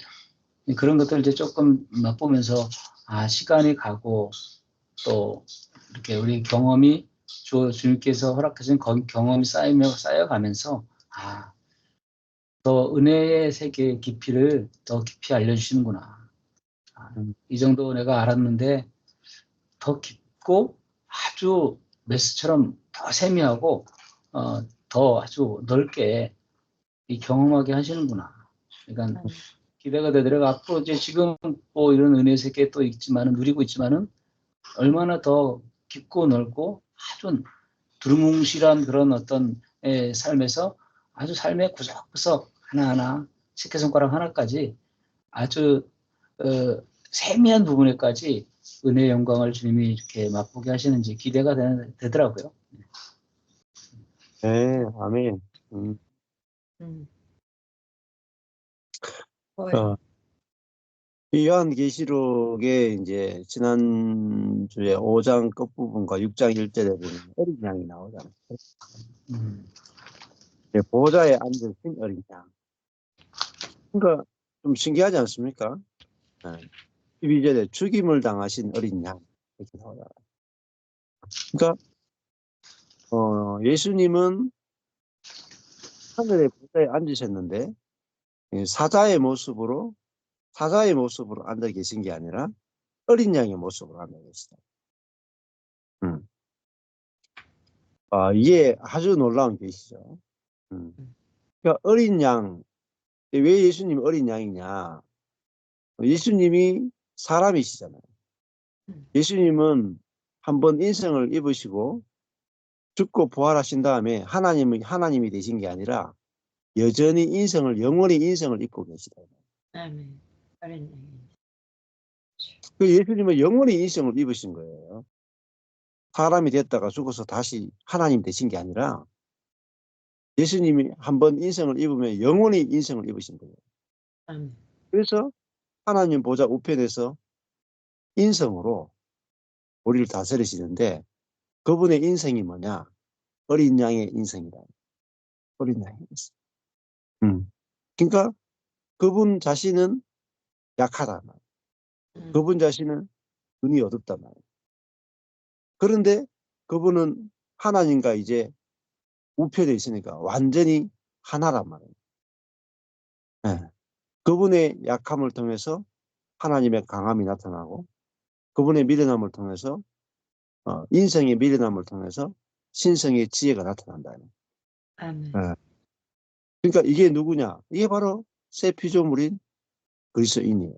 그런 것들을 이제 조금 맛보면서 시간이 가고 또 이렇게 우리 경험이 주님께서 허락하신 경험이 쌓여가면서 더 은혜의 세계의 깊이를 더 깊이 알려주시는구나. 이 정도 내가 알았는데 더 깊고 아주 메스처럼 더 세미하고 더 아주 넓게 경험하게 하시는구나. 그러니까 기대가 되더라고. 앞으로 이제 지금 뭐 이런 은혜 세계 또 있지만은 누리고 있지만은 얼마나 더 깊고 넓고 아주 두루뭉실한 그런 어떤 삶에서 아주 삶의 구석구석 하나하나 새끼손가락 하나까지 아주 세미한 부분에까지 은혜의 영광을 주님이 이렇게 맛보게 하시는지 기대가 되더라고요. 네, 아멘. 이 요한계시록에 이제 지난주에 5장 끝부분과 6장 1절에 보면 어린 양이 나오잖아요. 보좌에 앉으신 어린 양. 그러니까 좀 신기하지 않습니까? 12절에 죽임을 당하신 어린 양. 이렇게 나오잖아요. 그러니까 예수님은 하늘의 보좌에 앉으셨는데 사자의 모습으로 앉아 계신 게 아니라 어린 양의 모습으로 앉아 계시다. 이게 아주 놀라운 계시죠. 그러니까 어린 양, 왜 예수님이 어린 양이냐? 예수님이 사람이시잖아요. 예수님은 한번 인생을 입으시고 죽고 부활하신 다음에 하나님이 되신 게 아니라 여전히 영원히 인생을 입고 계시다. 아멘. 어린 양이. 그 예수님은 영원히 인생을 입으신 거예요. 사람이 됐다가 죽어서 다시 하나님 되신 게 아니라 예수님이 한번 인생을 입으면 영원히 인생을 입으신 거예요. 아멘. 그래서 하나님 보좌 우편에서 인성으로 우리를 다스리시는데 그분의 인생이 뭐냐? 어린 양의 인생이다. 어린 양의 인생. 그러니까 그분 자신은 약하다. 그분 자신은 눈이 어둡단 말이에요. 그런데 그분은 하나님과 이제 우편에 있으니까 완전히 하나란 말이에요. 네. 그분의 약함을 통해서 하나님의 강함이 나타나고 그분의 미련함을 통해서 인성의 미련함을 통해서 신성의 지혜가 나타난다. 아멘. 네. 그러니까 이게 누구냐? 이게 바로 새 피조물인 그리스도인이에요.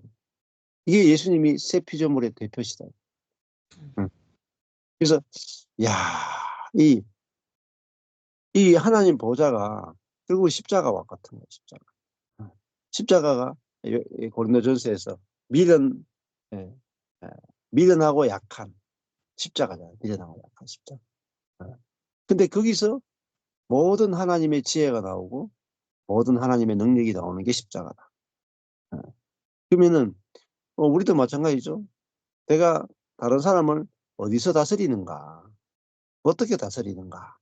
이게 예수님이 새 피조물의 대표시다. 그래서 야, 이 하나님 보좌가 결국 십자가와 같은 거예요. 십자가가 고린도전서에서 미련하고 약한 십자가잖아요. 미련하고 약한 십자가. 근데 거기서 모든 하나님의 지혜가 나오고 모든 하나님의 능력이 나오는 게 십자가다. 그러면은 우리도 마찬가지죠. 내가 다른 사람을 어디서 다스리는가? 어떻게 다스리는가?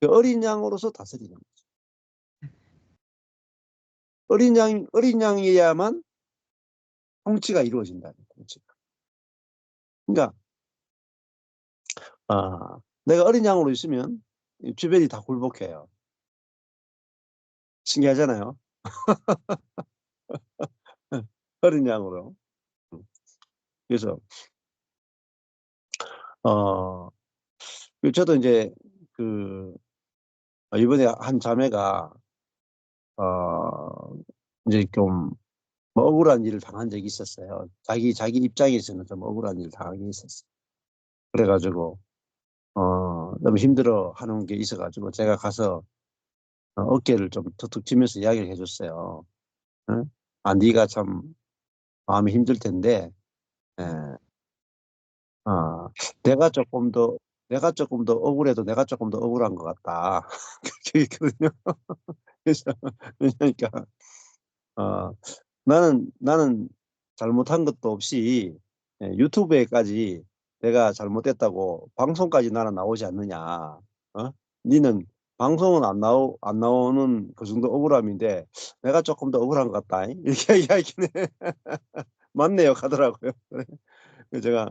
그 어린 양으로서 다스리는 거죠. 어린 양이야만 통치가 이루어진다. 통치가. 그러니까 내가 어린 양으로 있으면 주변이 다 굴복해요. 신기하잖아요. 어린 양으로. 그래서 저도 이제 이번에 한 자매가 이제 좀 억울한 일을 당한 적이 있었어요. 자기 입장에서는 좀 억울한 일을 당한 게 있었어요. 그래가지고 너무 힘들어 하는 게 있어가지고 제가 가서 어깨를 좀 툭툭 치면서 이야기를 해줬어요. 응? 네가 참 마음이 힘들 텐데 에, 내가 조금 더 억울해도 내가 조금 더 억울한 것 같다. 그렇게 있거든요. 그래서 그러니까 어, 나는 잘못한 것도 없이 유튜브에까지 내가 잘못했다고 방송까지 나는 나오지 않느냐. 니는 방송은 안 나오는 그 정도 억울함인데 내가 조금 더 억울한 것 같다. 이렇게 이야기는 해. 맞네요. 가더라고요. 그래서 제가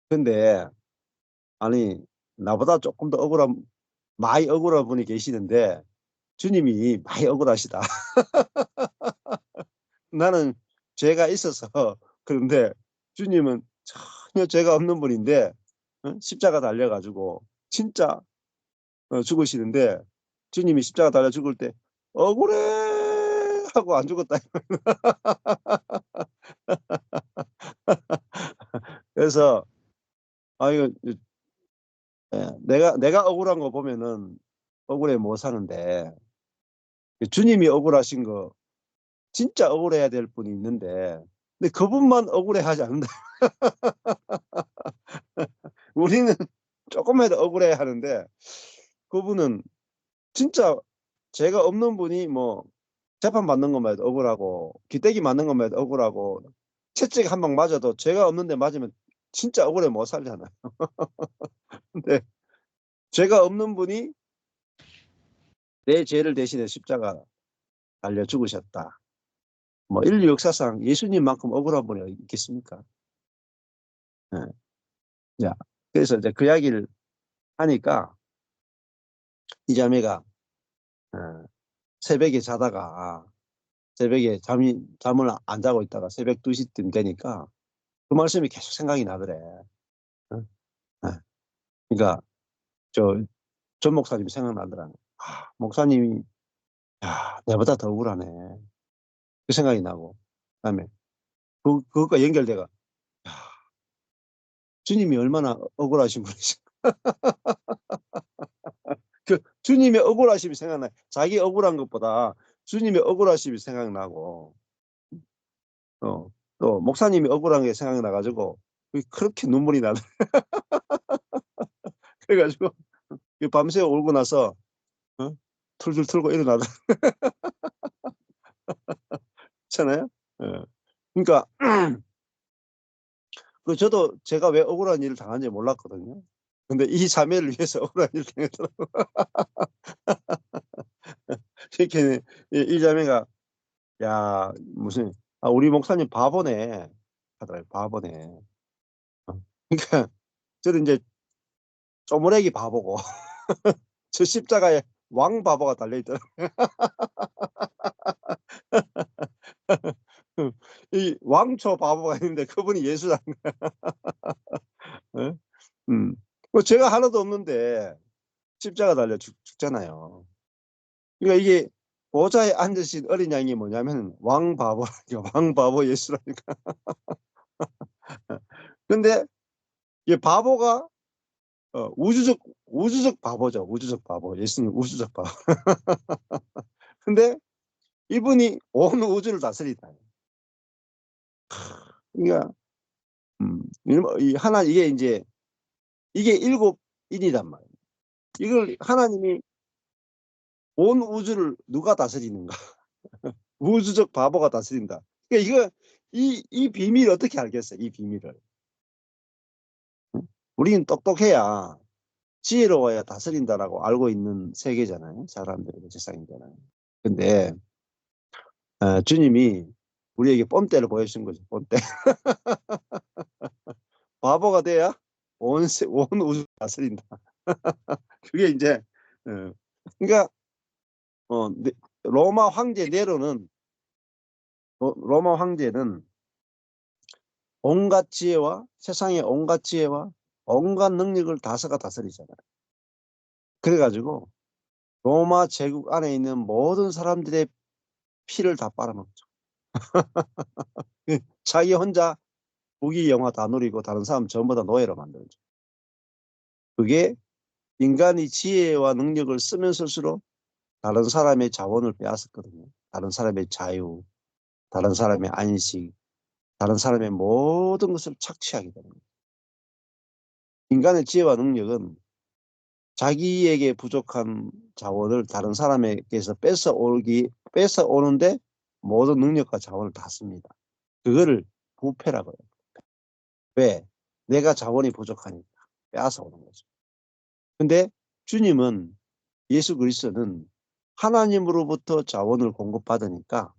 근데 아니 나보다 조금 더 많이 억울한 분이 계시는데 주님이 많이 억울하시다. 나는 죄가 있어서 그런데 주님은 전혀 죄가 없는 분인데 십자가 달려가지고 진짜 죽으시는데 주님이 십자가 달려 죽을 때 억울해 하고 안 죽었다. 그래서 이거 내가 억울한 거 보면은 억울해 못 사는데 주님이 억울하신 거 진짜 억울해야 될 분이 있는데 근데 그분만 억울해하지 않는다. 우리는 조금만 더 억울해야 하는데 그분은 진짜 죄가 없는 분이 뭐 재판 받는 것만 해도 억울하고 기대기 맞는 것만 해도 억울하고 채찍 한 방 맞아도 죄가 없는데 맞으면 진짜 억울해 못 살잖아요. 근데 죄가 없는 분이 내 죄를 대신해 십자가 달려 죽으셨다. 뭐 인류 역사상 예수님만큼 억울한 분이 있겠습니까? 네. 자, 그래서 이제 그 이야기를 하니까 이 자매가 새벽에 자다가 새벽에 잠을 안 자고 있다가 새벽 2시쯤 되니까 그 말씀이 계속 생각이 나더래. 응? 그러니까 전 목사님이 생각나더라고요. 목사님이 야, 내보다 더 억울하네. 그 생각이 나고. 그다음에 그것과 연결돼가 야, 주님이 얼마나 억울하신 분이신가. 그 주님의 억울하심이 생각나. 자기 억울한 것보다 주님의 억울하심이 생각나고, 또 목사님이 억울한 게 생각나가지고 그렇게 눈물이 나더라. 그래가지고 밤새 울고 나서 툴툴 털고 일어나더라. 그렇잖아요. 그러니까 저도 제가 왜 억울한 일을 당한지 몰랐거든요. 근데 이 자매를 위해서 억울한 일을 당했더라고요. 이렇게 이 자매가 야 무슨 우리 목사님 바보네 하더라고요. 바보네. 그러니까 저는 이제 쪼무레기 바보고 저 십자가에 왕 바보가 달려있더라고요. 이 왕초 바보가 있는데 그분이 예수라는 거예요. 뭐 제가 하나도 없는데 십자가 달려 죽잖아요. 그러니까 이게 보좌에 앉으신 어린 양이 뭐냐면 왕 바보라니까. 왕 바보 예수라니까. 근데 이 바보가 우주적 바보죠. 우주적 바보. 예수님 우주적 바보. 근데 이분이 온 우주를 다스리다. 그러니까 이게 이제 이게 일곱인이란 말이에요. 이걸 하나님이 온 우주를 누가 다스리는가? 우주적 바보가 다스린다. 그러니까 이 비밀을 어떻게 알겠어요? 이 비밀을. 우리는 똑똑해야 지혜로워야 다스린다라고 알고 있는 세계잖아요. 사람들이 세상이잖아요. 근데 주님이 우리에게 뽐때를 보여주신 거죠. 뽐때. 바보가 돼야 온 우주 다스린다. 그게 이제 그러니까 로마 황제 네로는 로마 황제는 온갖 지혜와 세상의 온갖 지혜와 온갖 능력을 다스가 다스리잖아요. 그래가지고 로마 제국 안에 있는 모든 사람들의 피를 다 빨아먹죠. 자기 혼자 부귀 영화 다 누리고 다른 사람 전부 다 노예로 만들죠. 그게 인간이 지혜와 능력을 쓰면 쓸수록 다른 사람의 자원을 빼앗았거든요. 다른 사람의 자유, 다른 사람의 안식, 다른 사람의 모든 것을 착취하게 되는 거예요. 인간의 지혜와 능력은 자기에게 부족한 자원을 다른 사람에게서 뺏어 오는데 모든 능력과 자원을 다 씁니다. 그거를 부패라고 해요. 왜? 내가 자원이 부족하니까 빼앗아 오는 거죠. 근데 주님은, 예수 그리스도는 하나님으로부터 자원을 공급받으니까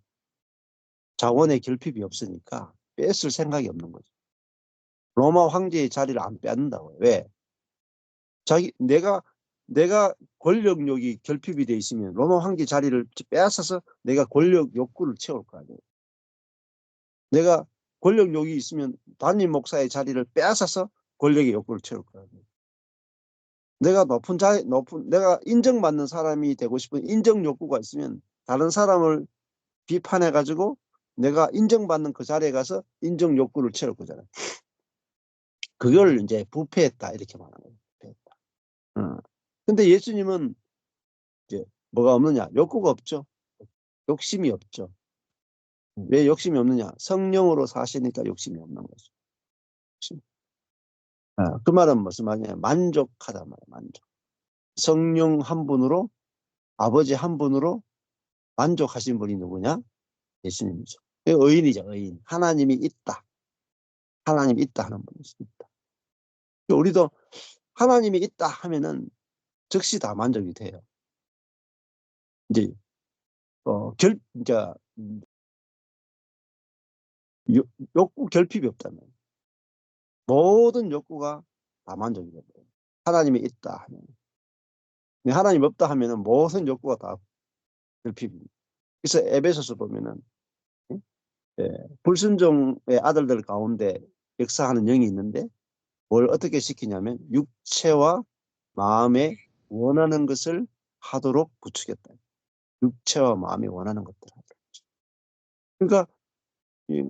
자원의 결핍이 없으니까 뺏을 생각이 없는 거죠. 로마 황제의 자리를 안 빼앗는다고요. 왜? 내가 권력욕이 결핍이 돼 있으면 로마 황제 자리를 빼앗아서 내가 권력 욕구를 채울 거 아니에요. 내가 권력욕이 있으면 담임 목사의 자리를 빼앗아서 권력의 욕구를 채울 거 아니에요. 내가 내가 인정받는 사람이 되고 싶은 인정 욕구가 있으면 다른 사람을 비판해 가지고 내가 인정받는 그 자리에 가서 인정 욕구를 채울 거잖아요. 그걸 이제 부패했다 이렇게 말하는 거예요. 부패했다. 근데 예수님은 이제 뭐가 없느냐? 욕구가 없죠. 욕심이 없죠. 왜 욕심이 없느냐? 성령으로 사시니까 욕심이 없는 거죠. 그 말은 무슨 말이냐? 만족하다 말이에요. 만족. 성령 한 분으로, 아버지 한 분으로 만족하신 분이 누구냐? 예수님이죠. 의인이죠. 의인. 하나님이 있다. 하나님이 있다 하는 분이 있다. 우리도 하나님이 있다 하면은 즉시 다 만족이 돼요. 이제 욕구 결핍이 없다면 모든 욕구가 다 만족이 돼요. 하나님이 있다 하면. 하나님 없다 하면은 모든 욕구가 다 결핍입니다. 그래서 에베소서 보면은 불순종의 아들들 가운데 역사하는 영이 있는데 뭘 어떻게 시키냐면 육체와 마음에 원하는 것을 하도록 부추겼다. 육체와 마음이 원하는 것들. 그러니까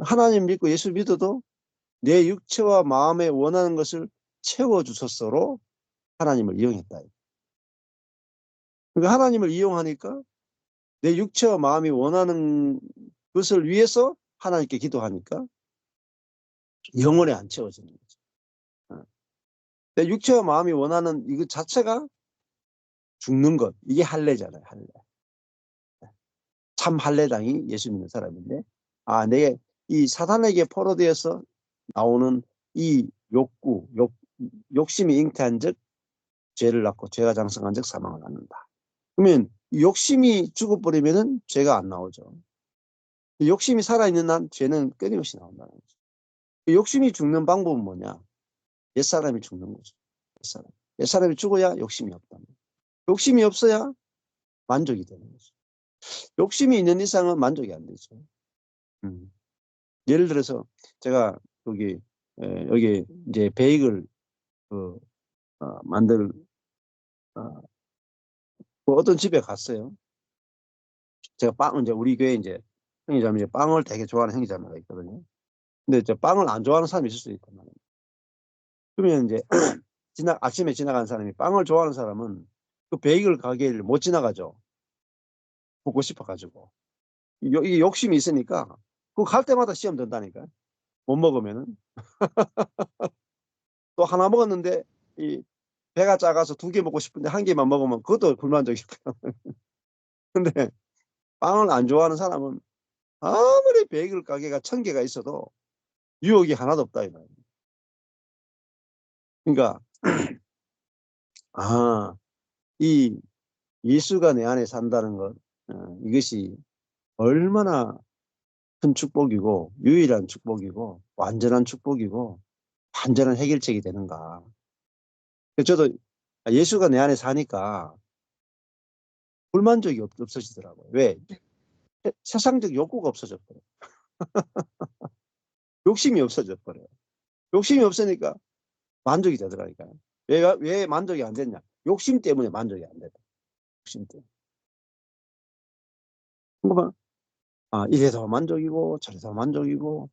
하나님 믿고 예수 믿어도 내 육체와 마음에 원하는 것을 채워주셨어로 하나님을 이용했다. 그러니까 하나님을 이용하니까 내 육체와 마음이 원하는 것을 위해서 하나님께 기도하니까 영원히 안 채워지는 거죠. 내 육체와 마음이 원하는 이것 자체가 죽는 것. 이게 할례잖아요. 할례. 참 할례당이 예수 믿는 사람인데, 내게 이 사단에게 포로되어서 나오는 이 욕심이 잉태한 즉 죄를 낳고 죄가 장성한 즉 사망을 낳는다. 그러면 욕심이 죽어버리면은 죄가 안 나오죠. 욕심이 살아있는 한 죄는 끊임없이 나온다는 거죠. 욕심이 죽는 방법은 뭐냐? 옛사람이 죽는 거죠. 옛사람이 죽어야 욕심이 없다는 거죠. 욕심이 없어야 만족이 되는 거죠. 욕심이 있는 이상은 만족이 안 되죠. 예를 들어서 제가 여기 이제 베이글 만들 어떤 집에 갔어요. 제가 이제 우리 교회 이제 형제자매 빵을 되게 좋아하는 형제자매가 있거든요. 근데 이제 빵을 안 좋아하는 사람이 있을 수 있단 말이에요. 그러면 이제 아침에 지나가는 사람이 빵을 좋아하는 사람은 그 베이글 가게를 못 지나가죠. 먹고 싶어가지고. 이게 욕심이 있으니까 그거 갈 때마다 시험 든다니까. 못 먹으면은. 또 하나 먹었는데 이 배가 작아서 2개 먹고 싶은데 1개만 먹으면 그것도 불만족이니까. 근데 빵을 안 좋아하는 사람은 아무리 베이글 가게가 1000개가 있어도 유혹이 하나도 없다. 그러니까 이 예수가 내 안에 산다는 것, 이것이 얼마나 큰 축복이고 유일한 축복이고 완전한 축복이고 완전한 해결책이 되는가. 저도 예수가 내 안에 사니까 불만족이 없어지더라고요. 왜? 세상적 욕구가 없어져 버려요. 욕심이 없어져 버려요. 욕심이 없으니까 만족이 되더라니까요. 왜 만족이 안 됐냐? 욕심 때문에 만족이 안 되다. 욕심 때문에. 그러면 이래서 만족이고 저래서 만족이고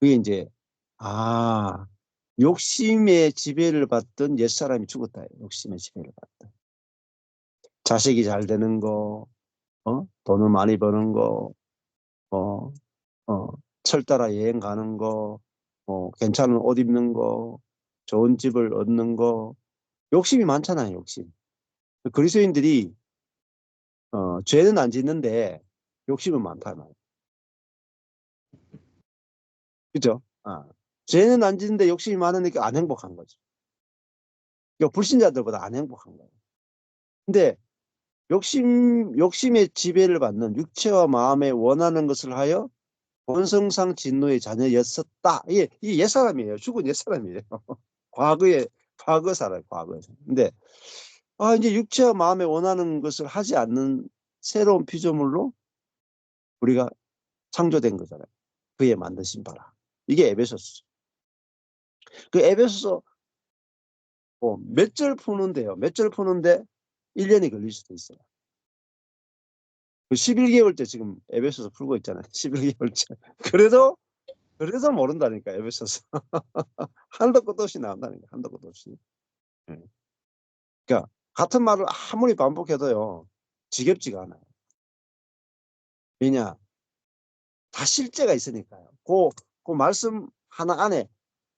그게 이제 욕심의 지배를 받던 옛사람이 죽었다. 욕심의 지배를 받던. 자식이 잘 되는 거, 돈을 많이 버는 거, 철 따라 여행 가는 거, 괜찮은 옷 입는 거, 좋은 집을 얻는 거, 욕심이 많잖아요, 욕심. 그리스도인들이, 죄는 안 짓는데 욕심은 많다. 그죠? 죄는 안 짓는데 욕심이 많으니까 안 행복한 거죠. 그러니까 불신자들보다 안 행복한 거예요. 근데 욕심의 지배를 받는 육체와 마음에 원하는 것을 하여 본성상 진노의 자녀였었다. 이게 옛사람이에요. 죽은 옛사람이에요. 과거 사람, 과거에. 근데, 이제 육체와 마음에 원하는 것을 하지 않는 새로운 피조물로 우리가 창조된 거잖아요. 그에 만드신 바라. 이게 에베소서. 그 에베소서 몇 절 푸는데요. 몇 절 푸는데 1년이 걸릴 수도 있어요. 그 11개월째 지금 에베소서 풀고 있잖아요. 11개월째. 그래도 모른다니까, 에베소서. 한도 끝도 없이 나온다니까, 한도 끝도 없이. 그러니까 같은 말을 아무리 반복해도요, 지겹지가 않아요. 왜냐? 다 실제가 있으니까요. 그 말씀 하나 안에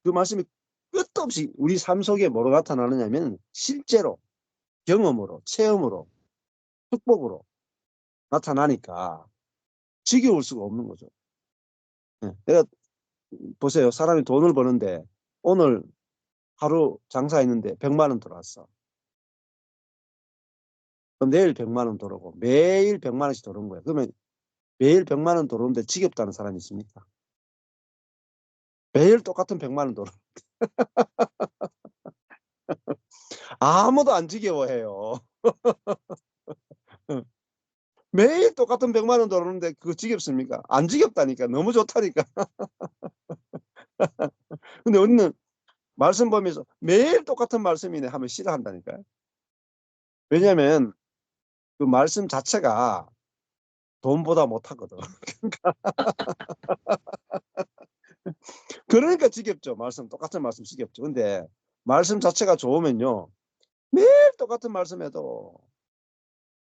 그 말씀이 끝도 없이 우리 삶 속에 뭐로 나타나느냐면 실제로, 경험으로, 체험으로, 축복으로 나타나니까 지겨울 수가 없는 거죠. 내가 보세요. 사람이 돈을 버는데 오늘 하루 장사했는데 100만 원 들어왔어. 그럼 내일 100만 원 들어오고 매일 100만 원씩 들어오는 거예요. 그러면 매일 100만 원 들어오는데 지겹다는 사람이 있습니까? 매일 똑같은 100만 원 들어오는데 아무도 안 지겨워해요. 매일 똑같은 100만 원 들어오는데 그거 지겹습니까? 안 지겹다니까. 너무 좋다니까. 근데 우리는 말씀 보면서 매일 똑같은 말씀이네 하면 싫어한다니까요. 왜냐하면 그 말씀 자체가 돈보다 못하거든. 그러니까 지겹죠. 똑같은 말씀 지겹죠. 근데 말씀 자체가 좋으면요. 매일 똑같은 말씀해도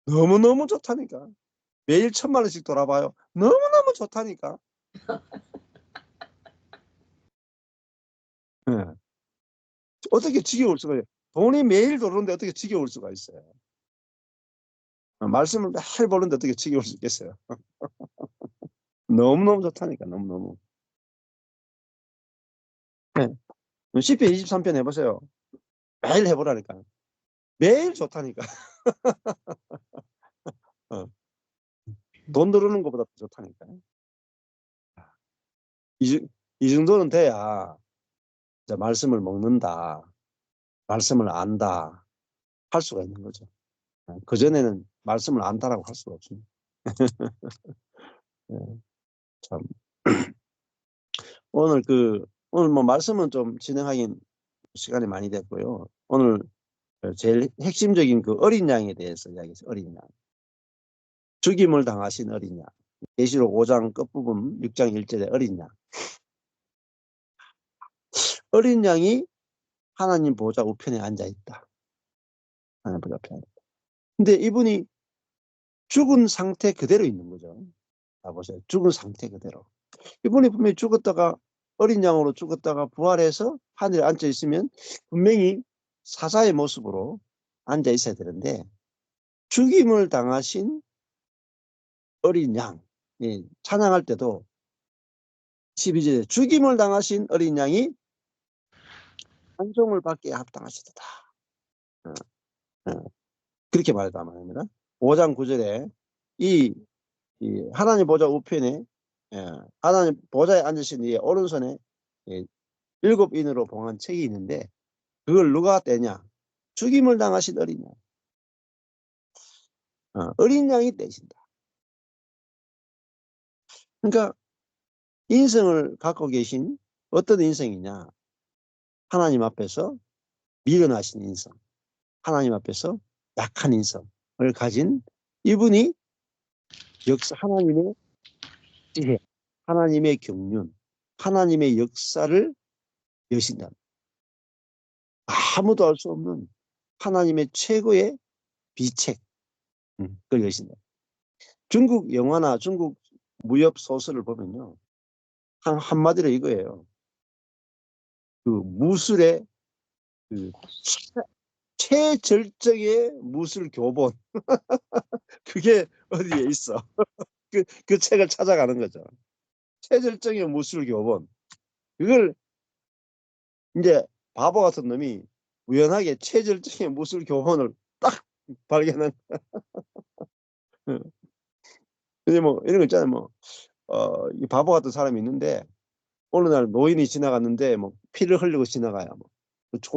너무너무 좋다니까. 매일 1,000만 원씩 돌아봐요. 너무너무 좋다니까. 네. 어떻게 지겨울 수가 있어요. 돈이 매일 들어오는데 어떻게 지겨울 수가 있어요. 말씀을 매일 보는데 어떻게 지겨울 수 있겠어요. 너무너무 좋다니까. 너무너무. 네. 시편 23편 해보세요. 매일 해보라니까. 매일 좋다니까. 어. 돈 들어오는 것보다 더 좋다니까. 이 정도는 돼야 이제 말씀을 먹는다. 말씀을 안다. 할 수가 있는 거죠. 그전에는 말씀을 안다라고 할 수가 없습니다. 네, 참. 오늘 뭐 말씀은 좀 진행하긴 시간이 많이 됐고요. 오늘 제일 핵심적인 그 어린 양에 대해서 이야기했어요. 어린 양. 죽임을 당하신 어린 양. 계시록 5장 끝부분 6장 1절에 어린 양. 어린 양이 하나님 보좌 우편에 앉아 있다. 하나님 보좌 우편에. 근데 이분이 죽은 상태 그대로 있는 거죠. 보세요. 죽은 상태 그대로. 이분이 분명히 죽었다가 어린 양으로 죽었다가 부활해서 하늘에 앉아 있으면 분명히 사자의 모습으로 앉아 있어야 되는데 죽임을 당하신 어린 양. 찬양할 때도 12절에 죽임을 당하신 어린 양이 찬송을 받기에 합당하시도다. 그렇게 말합니다. 5장 9절에 이 하나님 보좌 우편에 하나님 보좌에 앉으신 이의 오른손에 7인으로 봉한 책이 있는데 그걸 누가 떼냐? 죽임을 당하신 어린 양. 어린 양이 떼신다. 그러니까 인성을 갖고 계신 어떤 인성이냐? 하나님 앞에서 미련하신 인성, 하나님 앞에서 약한 인성을 가진 이분이 하나님의 지혜, 하나님의 경륜, 하나님의 역사를 여신다. 아무도 알 수 없는 하나님의 최고의 비책, 그걸 여신다. 중국 영화나 중국 무협 소설을 보면요. 한마디로 이거예요. 그 무술의 최절정의 무술 교본. 그게 어디에 있어. 그 책을 찾아가는 거죠. 최절정의 무술 교본. 그걸 이제 바보 같은 놈이 우연하게 최절정의 무술 교본을 딱 발견한. 근데 뭐 이런 거 있잖아요. 이 바보 같은 사람이 있는데 어느 날 노인이 지나갔는데 뭐 피를 흘리고 지나가요.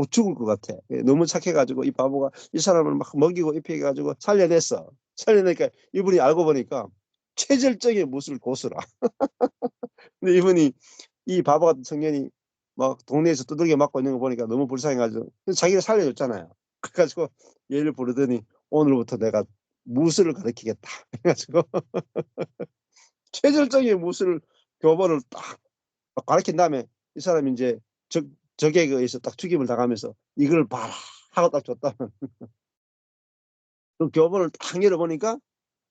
죽을 것 같아. 너무 착해가지고 이 바보가 이 사람을 막 먹이고 입혀가지고 살려냈어. 살려내니까 이분이 알고 보니까 최절정의 무술 고수라. 근데 이분이 이 바보 같은 청년이 막 동네에서 두들겨 맞고 있는 거 보니까 너무 불쌍해가지고 자기를 살려줬잖아요. 그래가지고 얘를 부르더니 오늘부터 내가 무술을 가르치겠다. 그래가지고 최절정의 무술 교본을 딱 가르친 다음에 이 사람이 이제 적에 의해서 딱 죽임을 당하면서 이걸 봐라 하고 딱 줬다면 그 교본을 딱 열어보니까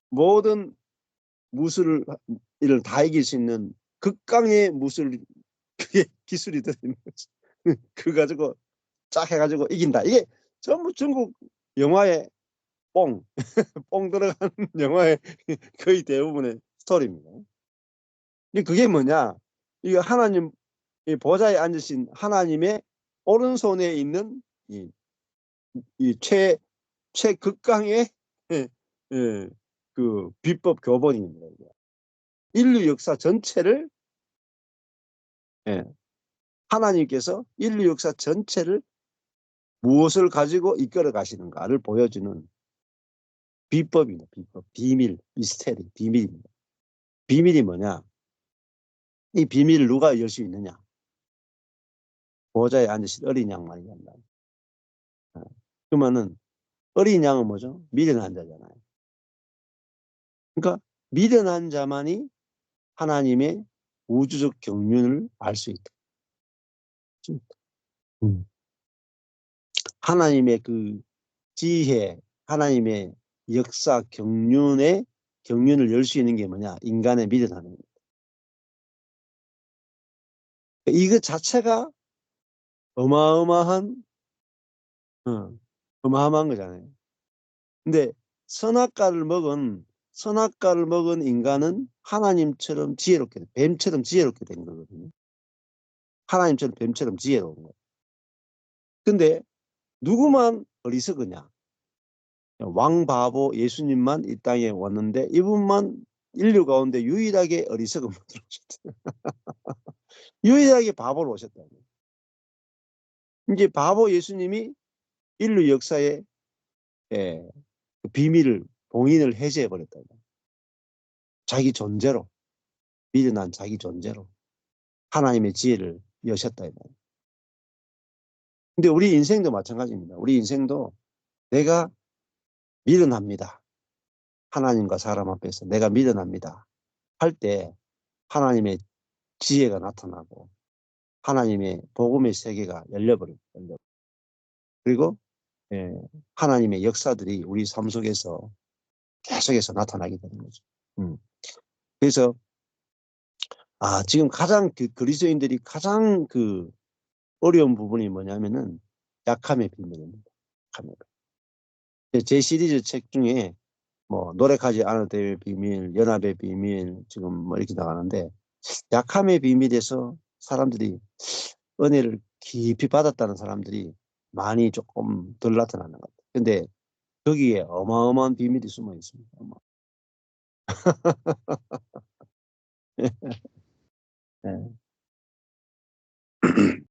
모든 무술을 다 이길 수 있는 극강의 무술 기술이 들어있는 거지. 그거 가지고 쫙 해가지고 이긴다. 이게 전부 중국 영화의 뽕 들어가는 영화의 거의 대부분의 스토리입니다. 근데 그게 뭐냐? 이거 하나님 이 보좌에 앉으신 하나님의 오른손에 있는 이 최극강의 그 비법 교본입니다. 인류 역사 전체를 하나님께서 인류 역사 전체를 무엇을 가지고 이끌어 가시는가를 보여주는 비법입니다. 비법, 비밀, 미스테리, 비밀입니다. 비밀이 뭐냐? 이 비밀을 누가 열 수 있느냐? 보좌에 앉으신 어린 양만이 한다. 그러면은 어린 양은 뭐죠? 미련한 자잖아요. 그러니까 미련한 자만이 하나님의 우주적 경륜을 알 수 있다. 하나님의 그 지혜, 하나님의 역사 경륜을 열 수 있는 게 뭐냐? 인간의 미련함 입니다. 이것 자체가 어마어마한 거잖아요. 근데 선악과를 먹은 인간은 하나님처럼 지혜롭게, 뱀처럼 지혜롭게 된 거거든요. 하나님처럼 뱀처럼 지혜로운 거예요. 근데 누구만 어리석으냐? 왕바보 예수님만 이 땅에 왔는데 이분만 인류 가운데 유일하게 어리석음을 오셨다. 유일하게 바보로 오셨다. 이제 바보 예수님이 인류 역사의 그 비밀을 봉인을 해제해 버렸다. 자기 존재로, 미련한 자기 존재로 하나님의 지혜를 여셨다. 근데 우리 인생도 마찬가지입니다. 우리 인생도 내가 미련합니다. 하나님과 사람 앞에서 내가 미련합니다. 할 때 하나님의 지혜가 나타나고 하나님의 복음의 세계가 열려버립니다. 그리고 하나님의 역사들이 우리 삶 속에서 계속해서 나타나게 되는 거죠. 그래서 지금 가장 그리스도인들이 가장 그 어려운 부분이 뭐냐면은 약함의 비밀입니다. 제 시리즈 책 중에 뭐 노력하지 않을 때의 비밀, 연합의 비밀 지금 뭐 이렇게 나가는데 약함의 비밀에서 사람들이 은혜를 깊이 받았다는 사람들이 많이 조금 덜 나타나는 것 같아요. 근데 거기에 어마어마한 비밀이 숨어 있습니다. 네.